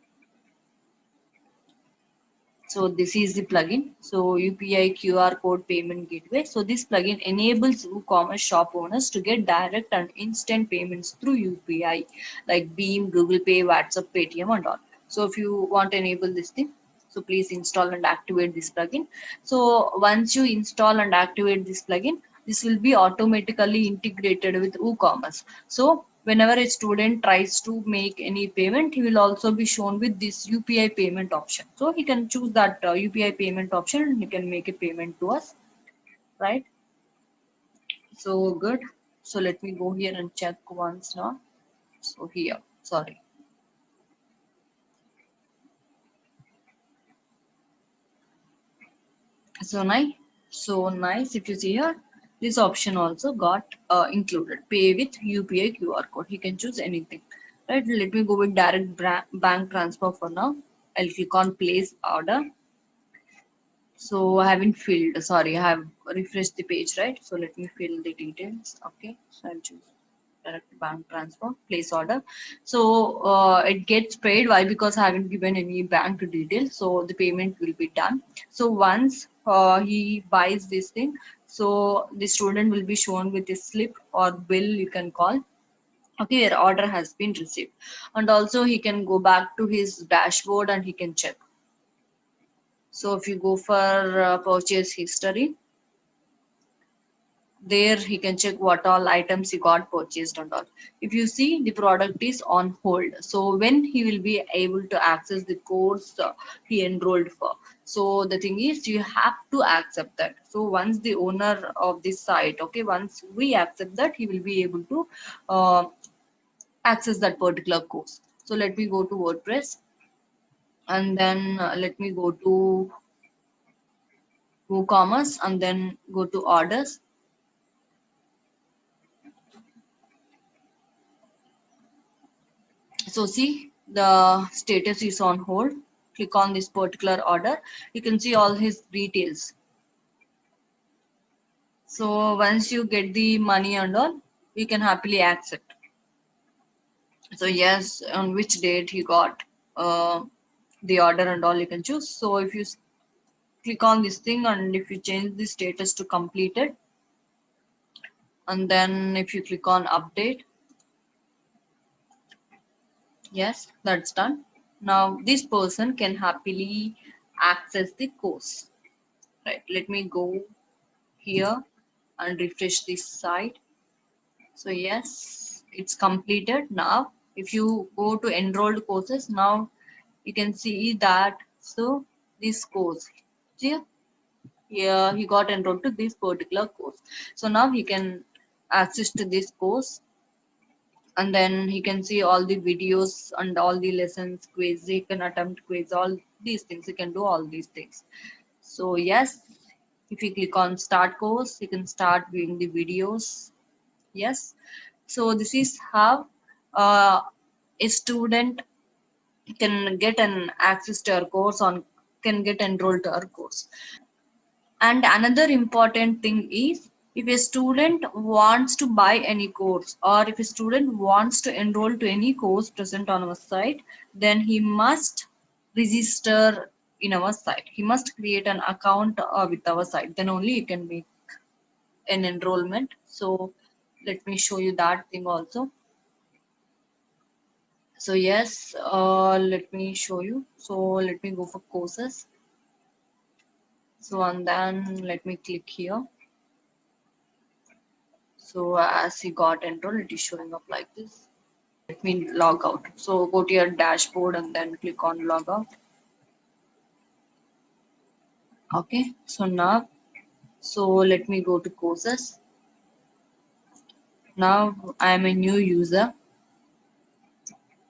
S1: this is the plugin. So UPI QR code payment gateway. So this plugin enables WooCommerce shop owners to get direct and instant payments through UPI, like Beam, Google Pay, WhatsApp, Paytm, and all. So if you want to enable this thing, so please install and activate this plugin. So once you install and activate this plugin, this will be automatically integrated with WooCommerce. So whenever a student tries to make any payment, he will also be shown with this UPI payment option. So he can choose that UPI payment option and he can make a payment to us, right? So good. So let me go here and check once now. So here, sorry. So nice. If you see here, this option also got included. Pay with UPI QR code. You can choose anything. Right. Let me go with direct bank transfer for now. I'll click on place order. So I haven't filled. Sorry, I have refreshed the page, right? So let me fill the details. Okay. So I'll choose direct bank transfer, place order. So it gets paid. Why? Because I haven't given any bank details. So the payment will be done. So once he buys this thing, so the student will be shown with a slip or bill, you can call. Okay, your order has been received. And also he can go back to his dashboard and he can check. So if you go for purchase history, there he can check what all items he got purchased and all. If you see, the product is on hold, so when he will be able to access the course he enrolled for. So the thing is, you have to accept that. So once the owner of this site, okay, once we accept that, he will be able to uh, access that particular course. So let me go to WordPress, and then let me go to WooCommerce, and then go to orders. So see, the status is on hold. Click on this particular order. You can see all his details. So once you get the money and all, you can happily accept. So yes, on which date he got the order and all, you can choose. So if you click on this thing and if you change the status to completed, and then if you click on update, yes, that's done. Now this person can happily access the course. Right, let me go here and refresh this site. So yes, it's completed. Now if you go to enrolled courses, now you can see that. So this course here, yeah, he got enrolled to this particular course. So now he can access to this course, and then he can see all the videos and all the lessons, quiz, he can attempt quiz, all these things, he can do all these things. So yes, if you click on start course, you can start viewing the videos. Yes, so this is how uh, a student can get an access to our course, on can get enrolled to our course. And another important thing is, if a student wants to buy any course, or if a student wants to enroll to any course present on our site, then he must register in our site. He must create an account with our site. Then only you can make an enrollment. So let me show you that thing also. So yes, let me show you. So let me go for courses. So and then let me click here. So as he got enrolled, it is showing up like this. Let me log out. So go to your dashboard and then click on log out. Okay, so now, so let me go to courses. Now I am a new user,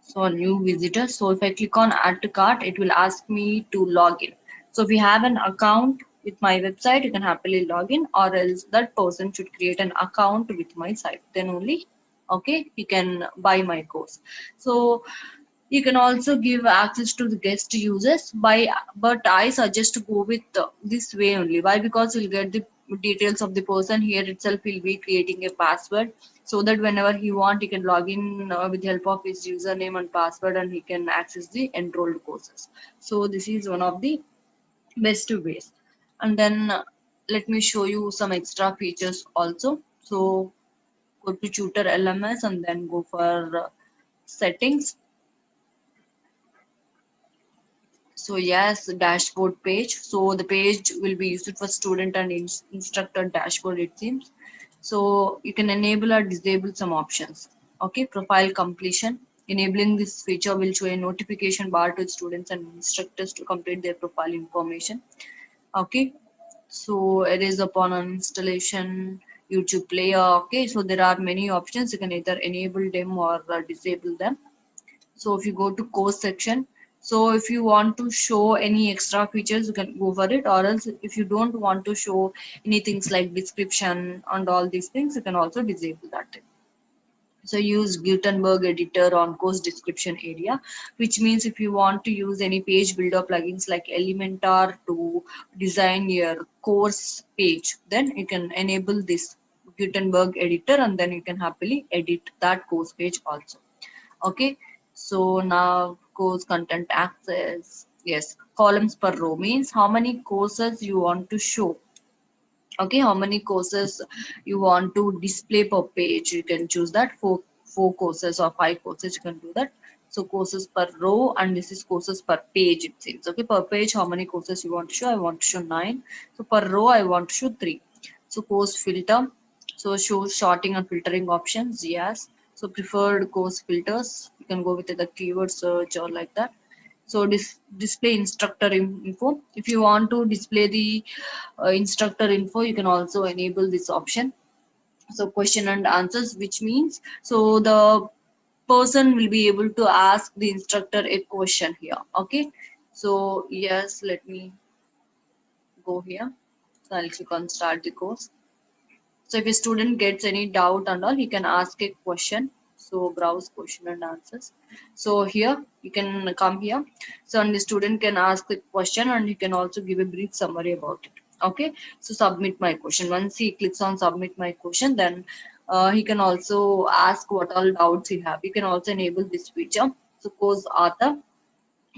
S1: so a new visitor. So if I click on add to cart, it will ask me to log in. So if you have an account with my website, you can happily log in, or else that person should create an account with my site. Then only, okay, he can buy my course. So you can also give access to the guest users by, but I suggest to go with this way only. Why? Because you'll get the details of the person. Here itself he'll be creating a password, so that whenever he want he can log in with the help of his username and password, and he can access the enrolled courses. So this is one of the best ways. And then let me show you some extra features also. So go to tutor LMS and then go for settings. So yes, dashboard page. So the page will be used for student and instructor dashboard, it seems. So you can enable or disable some options. Okay, profile completion. Enabling this feature will show a notification bar to students and instructors to complete their profile information. Okay, so it is upon installation YouTube player. Okay, so there are many options. You can either enable them or disable them. So if you go to course section, so if you want to show any extra features, you can go for it, or else if you don't want to show any things like description and all these things, you can also disable that. So use Gutenberg editor on course description area, which means if you want to use any page builder plugins like Elementor to design your course page, then you can enable this Gutenberg editor and then you can happily edit that course page also. Okay, so now course content access. Yes, columns per row means how many courses you want to show. Okay, how many courses you want to display per page, you can choose that. Four courses or five courses, you can do that. So courses per row, and this is courses per page, it seems. Okay, per page how many courses you want to show, I want to show 9. So per row I want to show 3. So course filter, so show sorting and filtering options. Yes, so preferred course filters, you can go with the keyword search or like that. So display instructor info, if you want to display the instructor info, you can also enable this option. So question and answers, which means so the person will be able to ask the instructor a question here. Okay, so yes, let me go here. So I'll click on start the course. So if a student gets any doubt and all, he can ask a question. So browse question and answers. So here you can come here. So and the student can ask the question and he can also give a brief summary about it. Okay. So submit my question. Once he clicks on submit my question, then he can also ask what all doubts he have. You can also enable this feature. So course author.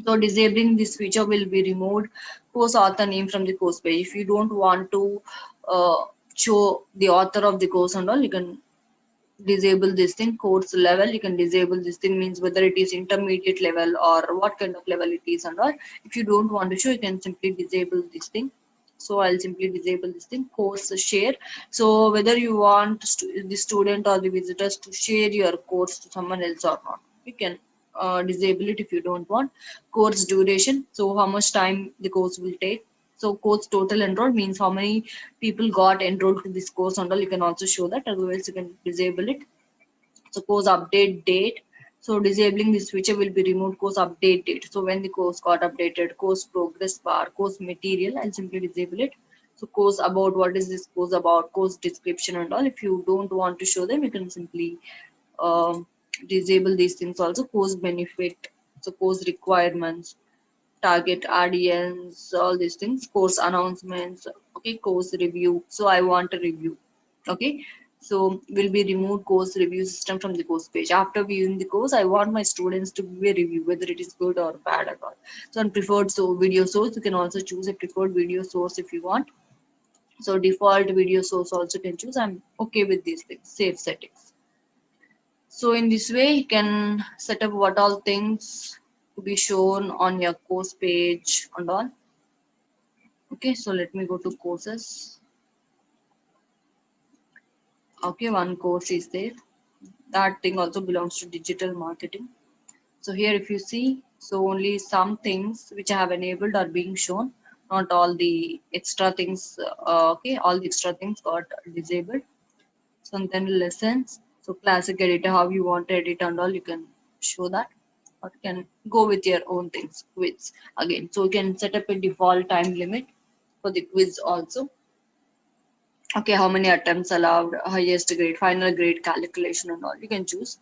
S1: So disabling this feature will be removed course author name from the course page. If you don't want to uh, show the author of the course and all, you can disable this thing. Course level, you can disable this thing, means whether it is intermediate level or what kind of level it is and all. If you don't want to show, you can simply disable this thing. So I'll simply disable this thing. Course share, so whether you want the student or the visitors to share your course to someone else or not, you can disable it if you don't want. Course duration, so how much time the course will take. So course total enrolled means how many people got enrolled to this course and all, you can also show that, otherwise you can disable it. So course update date, so disabling this feature will be removed course update date. So when the course got updated, course progress bar, course material, I'll simply disable it. So course about, what is this course about, course description and all, if you don't want to show them, you can simply um, disable these things also. Course benefit, so course requirements, target audience, all these things. Course announcements. Okay, course review, so I want a review. Okay, so will be removed course review system from the course page. After viewing the course, I want my students to give a review whether it is good or bad at all. So on preferred, so video source, you can also choose a preferred video source if you want. So default video source also can choose. I'm okay with these things. Save settings. So in this way, you can set up what all things to be shown on your course page and all. Okay, so let me go to courses. Okay, one course is there. That thing also belongs to digital marketing. So here if you see, so only some things which I have enabled are being shown, not all the extra things. Okay, all the extra things got disabled. So and then lessons, so classic editor, how you want to edit and all, you can show that, or you can go with your own things. Quiz again, so you can set up a default time limit for the quiz also. Okay, how many attempts allowed, highest grade, final grade calculation and all, you can choose.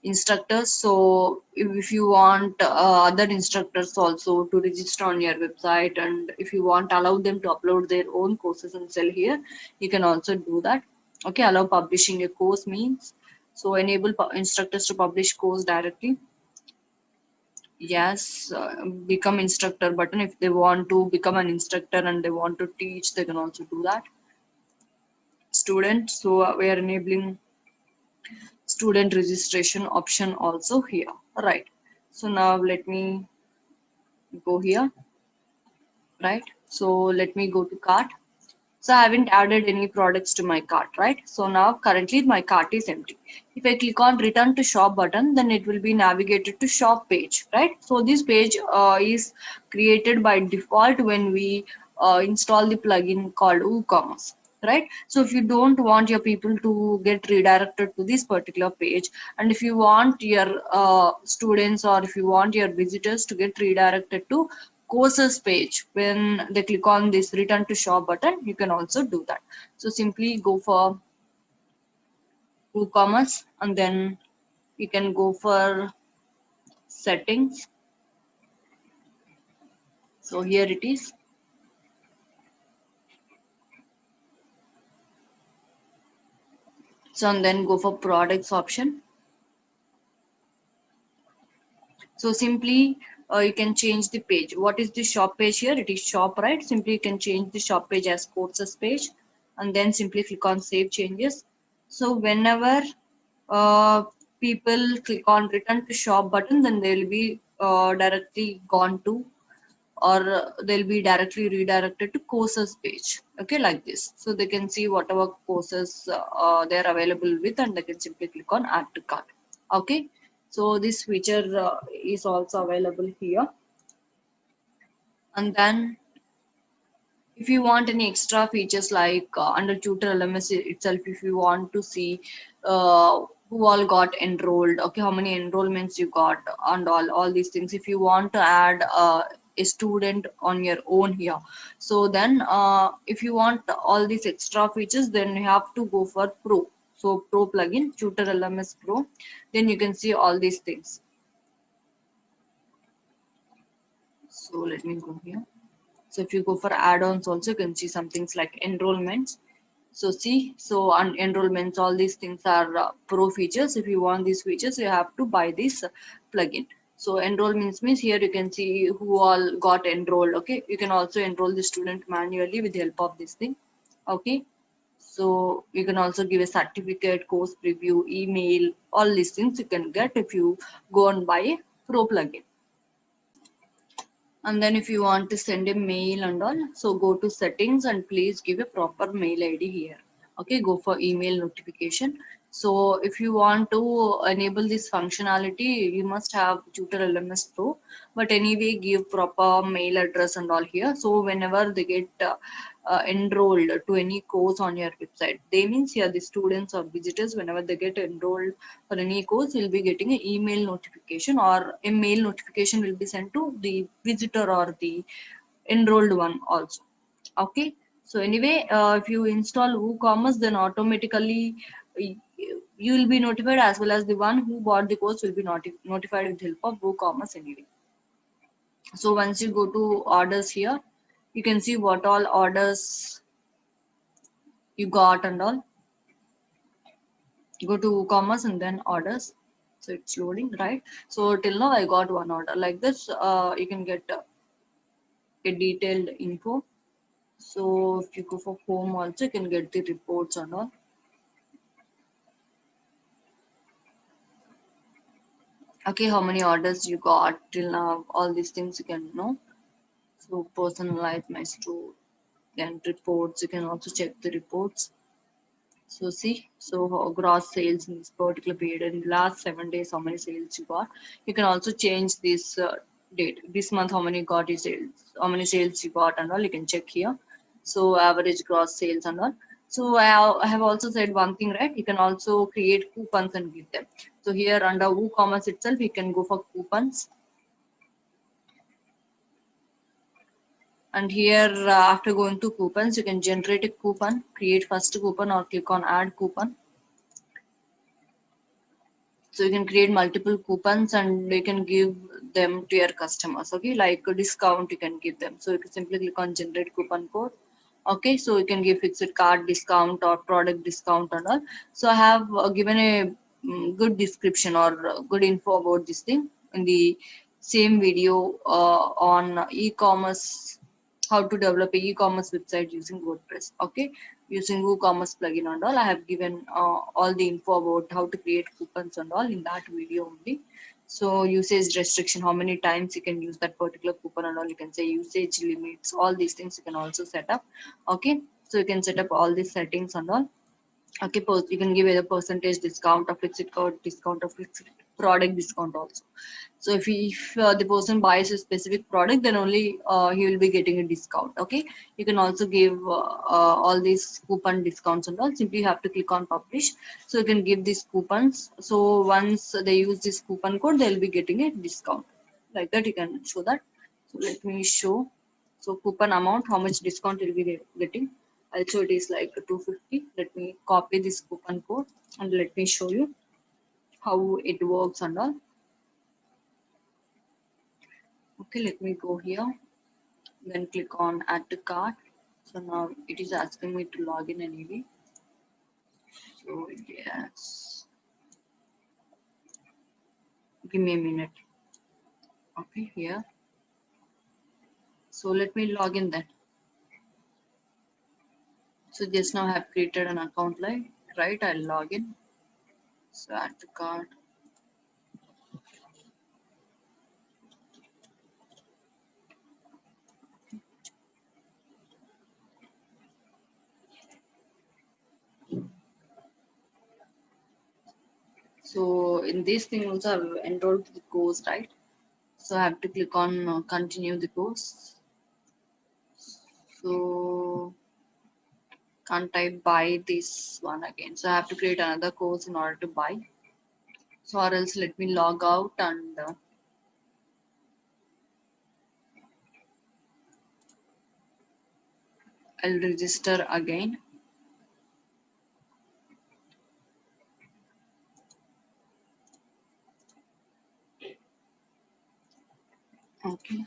S1: instructors. So if you want other instructors also to register on your website, and if you want allow them to upload their own courses and sell here, you can also do that. Okay, allow publishing a course means, so enable instructors to publish course directly. Yes, become instructor button. If they want to become an instructor and they want to teach, they can also do that. Student, so we are enabling student registration option also here, right? So now let me go here, right? So let me go to cart. So I haven't added any products to my cart, right? So now currently my cart is empty. If I click on return to shop button, then it will be navigated to shop page, right? So this page is created by default when we install the plugin called WooCommerce, right? So if you don't want your people to get redirected to this particular page, and if you want your students, or if you want your visitors to get redirected to courses page, when they click on this return to shop button, you can also do that. So simply go for WooCommerce, and then you can go for settings. So here it is. So and then go for products option. So simply you can change the page. What is the shop page here? It is shop, right? Simply you can change the shop page as courses page, and then simply click on save changes. So whenever uh, people click on return to shop button, then they'll be directly gone to, or they'll be directly redirected to courses page. Okay, like this. So they can see whatever courses they're available with, and they can simply click on add to cart. Okay, so this feature is also available here. And then if you want any extra features like under tutor LMS itself, if you want to see who all got enrolled, okay, how many enrollments you got, and all these things. If you want to add a student on your own here, so then if you want all these extra features, then you have to go for Pro. So Pro plugin, Tutor LMS Pro, then you can see all these things. So let me go here. So if you go for add-ons also, you can see some things like enrollments. So see, so on enrollments, all these things are pro features. If you want these features, you have to buy this plugin. So enrollments means here you can see who all got enrolled. Okay, you can also enroll the student manually with the help of this thing. Okay, so you can also give a certificate, course preview, email, all these things you can get if you go and buy a pro plugin. And then if you want to send a mail and all, so go to settings and please give a proper mail ID here. Okay, go for email notification. So if you want to enable this functionality, you must have Tutor LMS Pro. But anyway, give proper mail address and all here. So whenever they get enrolled to any course on your website, they means here the students or visitors, whenever they get enrolled for any course, you'll be getting an email notification, or a mail notification will be sent to the visitor or the enrolled one also. Okay, so anyway, if you install WooCommerce, then automatically you will be notified, as well as the one who bought the course will be notified with the help of WooCommerce anyway. So once you go to orders here, you can see what all orders you got and all. Go to WooCommerce and then orders. So it's loading, right? So till now I got one order like this. You can get a detailed info. So if you go for home also, you can get the reports and all. Okay, how many orders you got till now, all these things you can know. So personalize my store, then reports, you can also check the reports. So see, so gross sales in this particular period, in the last 7 days, how many sales you got. You can also change this date. This month, how many got you sales, how many sales you got and all. You can check here. So average gross sales and all. So I have also said one thing, right? You can also create coupons and give them. So here under WooCommerce itself, you can go for coupons. And here after going to coupons, you can generate a coupon, create first coupon, or click on add coupon. So you can create multiple coupons and you can give them to your customers. Okay, like a discount you can give them. So you can simply click on generate coupon code. Okay, so you can give fixed card discount or product discount and all. So I have given a good description or good info about this thing in the same video on e-commerce, how to develop a e-commerce website using WordPress. Okay, using WooCommerce plugin and all. I have given all the info about how to create coupons and all in that video only. So usage restriction, how many times you can use that particular coupon and all. You can say usage limits, all these things you can also set up. Okay, so you can set up all these settings and all. Okay, you can give a percentage discount, a fixed code discount, a fixed product discount also. So if the person buys a specific product, then only he will be getting a discount. Okay, you can also give all these coupon discounts and all. Simply you have to click on publish. So you can give these coupons. So once they use this coupon code, they'll be getting a discount. Like that, you can show that. So let me show. So coupon amount, how much discount will be getting. Also, it is like 250. Let me copy this coupon code and let me show you how it works and all. Okay, let me go here, then click on add to cart. So now it is asking me to log in anyway. So yes, give me a minute. Okay, here. So let me log in then. So just now I have created an account, like right, I'll log in. So add to cart. So in this thing also I've enrolled the course, right? So I have to click on continue the course. So can't I buy this one again? So I have to create another course in order to buy. So or else let me log out and I'll register again. Okay.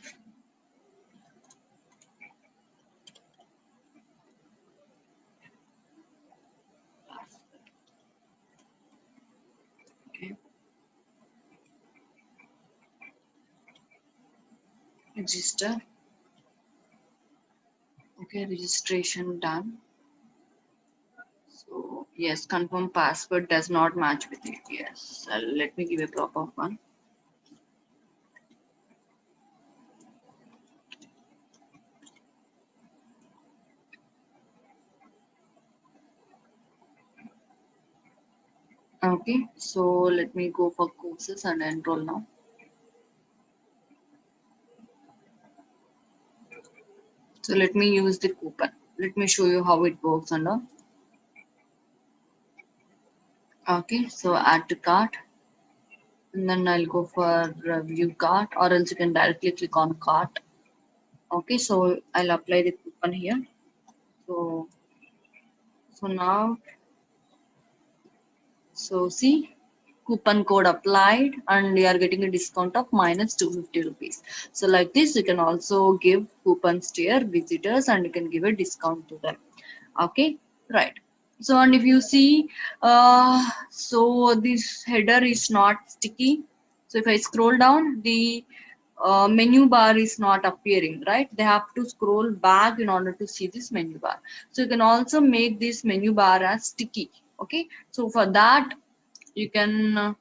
S1: Okay. Register. Okay, registration done. So yes, confirm password does not match with it. Yes. Let me give a proper one. Okay, so let me go for courses and enroll now. So let me use the coupon. Let me show you how it works and all. Okay, so add to cart. And then I'll go for view cart, or else you can directly click on cart. Okay, so I'll apply the coupon here. So now, so see, coupon code applied and you are getting a discount of minus 250 rupees. So like this, you can also give coupons to your visitors and you can give a discount to them. Okay, right. So and if you see, so this header is not sticky. So if I scroll down, the menu bar is not appearing, right? They have to scroll back in order to see this menu bar. So you can also make this menu bar as sticky. Okay, so for that you can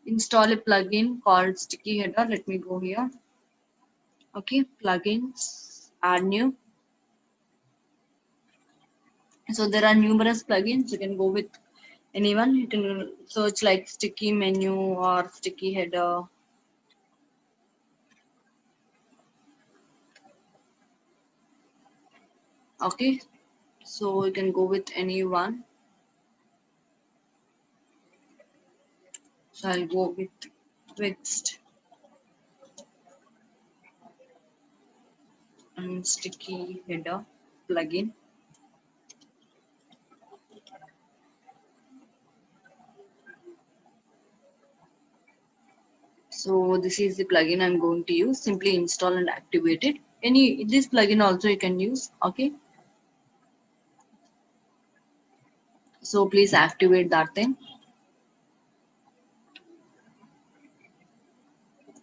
S1: install a plugin called sticky header. Let me go here. Okay, plugins, add new. So there are numerous plugins. You can go with anyone. You can search like sticky menu or sticky header. Okay, so you can go with anyone. So I'll go with fixed and sticky header plugin. So this is the plugin I'm going to use. Simply install and activate it. Any this plugin also you can use. Okay. So please activate that thing.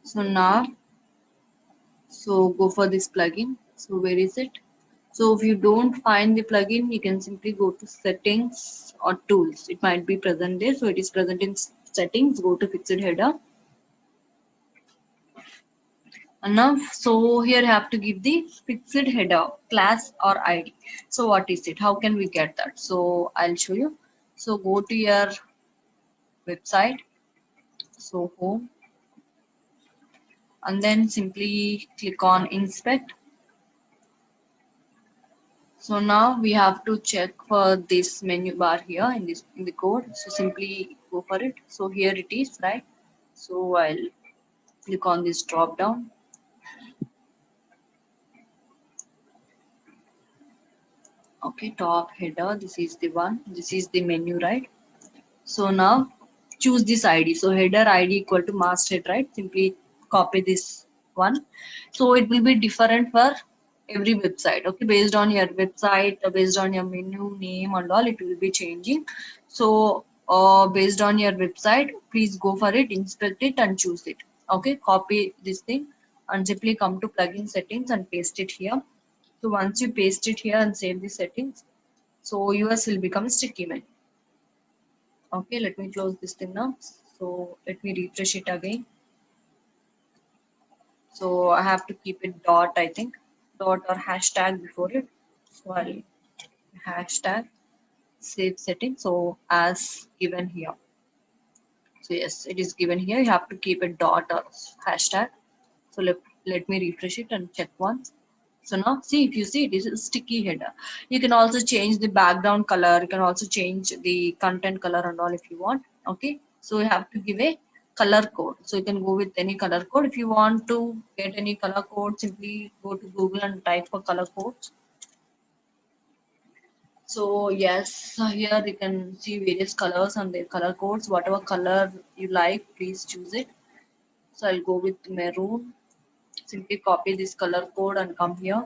S1: So now, so go for this plugin. So where is it? So if you don't find the plugin, you can simply go to settings or tools. It might be present there. So it is present in settings. Go to fixed header. Enough. So here you have to give the fixed header class or ID. So what is it? How can we get that? So I'll show you. So go to your website. So home, and then simply click on inspect. So now we have to check for this menu bar here in the code. So simply go for it. So here it is, right? So I'll click on this drop down. Okay, top header. This is the one. This is the menu, right? So now choose this ID. So header ID equal to masthead, right? Simply copy this one. So it will be different for every website. Okay, based on your website, based on your menu name and all, it will be changing. So based on your website, please go for it, inspect it and choose it. Okay, copy this thing and simply come to plugin settings and paste it here. So once you paste it here and save the settings, so yours will become a sticky menu. Okay, let me close this thing now. So let me refresh it again. So I have to keep it dot, I think, dot or hashtag before it. So I'll hashtag save setting. So as given here. So yes, it is given here. You have to keep it dot or hashtag. So let me refresh it and check once. So now see, if you see, it is a sticky header. You can also change the background color. You can also change the content color and all if you want. Okay. So you have to give a color code. So you can go with any color code. If you want to get any color code, simply go to Google and type for color codes. So yes, here you can see various colors and their color codes. Whatever color you like, please choose it. So I'll go with maroon. Simply copy this color code and come here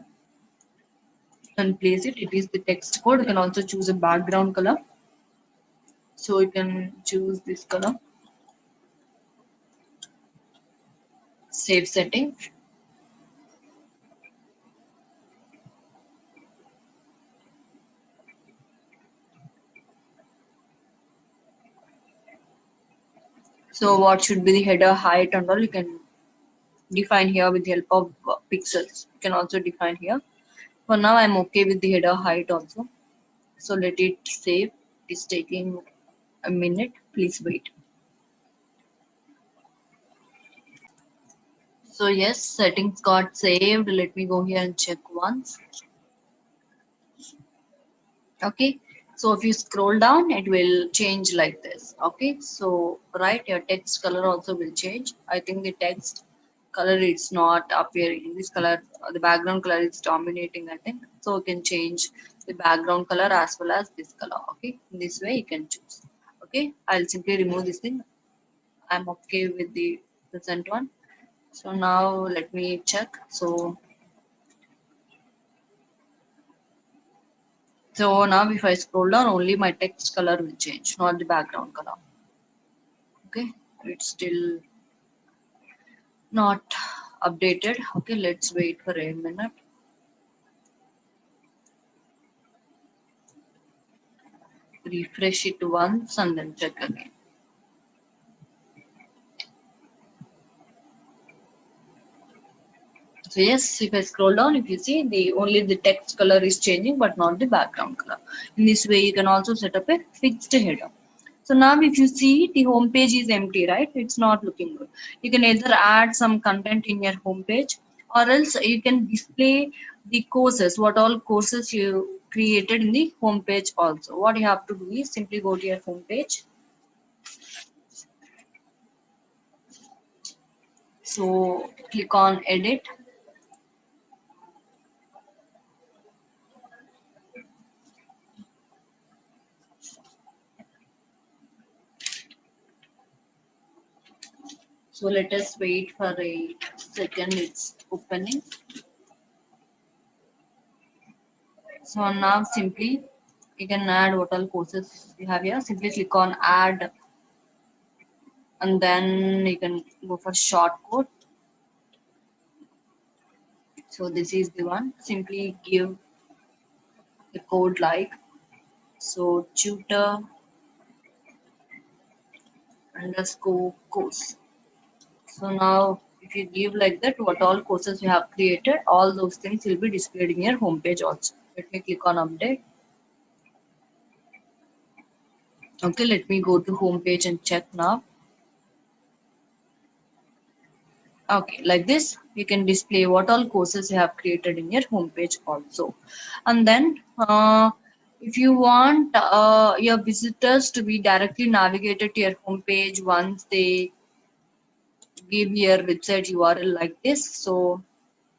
S1: and place it. It is the text code. You can also choose a background color. So you can choose this color. Save setting. So what should be the header height and all you can define here with the help of pixels. You can also define here. For now, I'm okay with the header height also. So let it save. It's taking a minute. Please wait. So yes, settings got saved. Let me go here and check once. Okay, so if you scroll down, it will change like this. Okay, so right, your text color also will change. I think the text color is not appearing. This color, the background color is dominating, I think. So you can change the background color as well as this color. Okay, in this way you can choose. Okay, I'll simply remove this thing. I'm okay with the present one. So now let me check. So now if I scroll down, only my text color will change, not the background color. Okay, it's still not updated. Okay, let's wait for a minute. Refresh it once and then check again. So yes, if I scroll down, if you see the only the text color is changing, but not the background color. In this way, you can also set up a fixed header. So now if you see the home page is empty, right? It's not looking good. You can either add some content in your home page or else you can display the courses, what all courses you created in the home page also. What you have to do is simply go to your home page. So click on edit. So let us wait for a second, it's opening. So now simply you can add what all courses you have here. Simply click on add and then you can go for short code. So this is the one. Simply give the code like so tutor underscore course. So now if you give like that, what all courses you have created, all those things will be displayed in your homepage also. Let me click on update. Okay, let me go to homepage and check now. Okay, like this, you can display what all courses you have created in your homepage also. And then, if you want your visitors to be directly navigated to your homepage once they give your website URL like this. So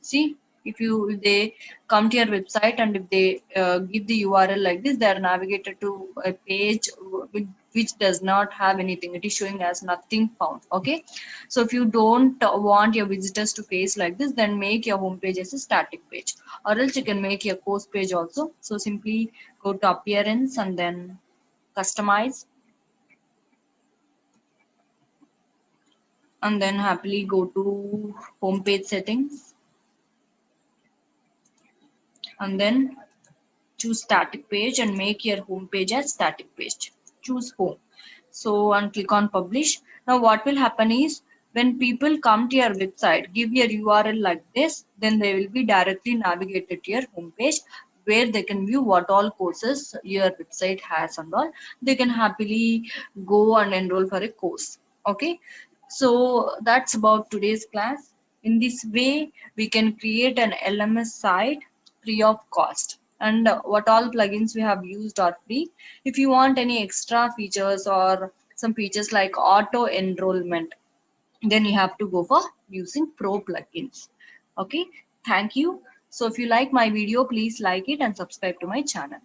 S1: see, if they come to your website and if they give the URL like this, they are navigated to a page which does not have anything. It is showing as nothing found. Okay, so if you don't want your visitors to face like this, then make your home page as a static page, or else you can make your course page also. So simply go to appearance and then customize, and then happily go to home page settings, and then choose static page and make your home page as static page. Choose home. So and click on publish. Now what will happen is when people come to your website, give your URL like this, then they will be directly navigated to your home page where they can view what all courses your website has and all. They can happily go and enroll for a course. Okay. So that's about today's class. In this way, we can create an LMS site free of cost. And what all plugins we have used are free. If you want any extra features or some features like auto enrollment, then you have to go for using pro plugins. Okay, thank you. So if you like my video, please like it and subscribe to my channel.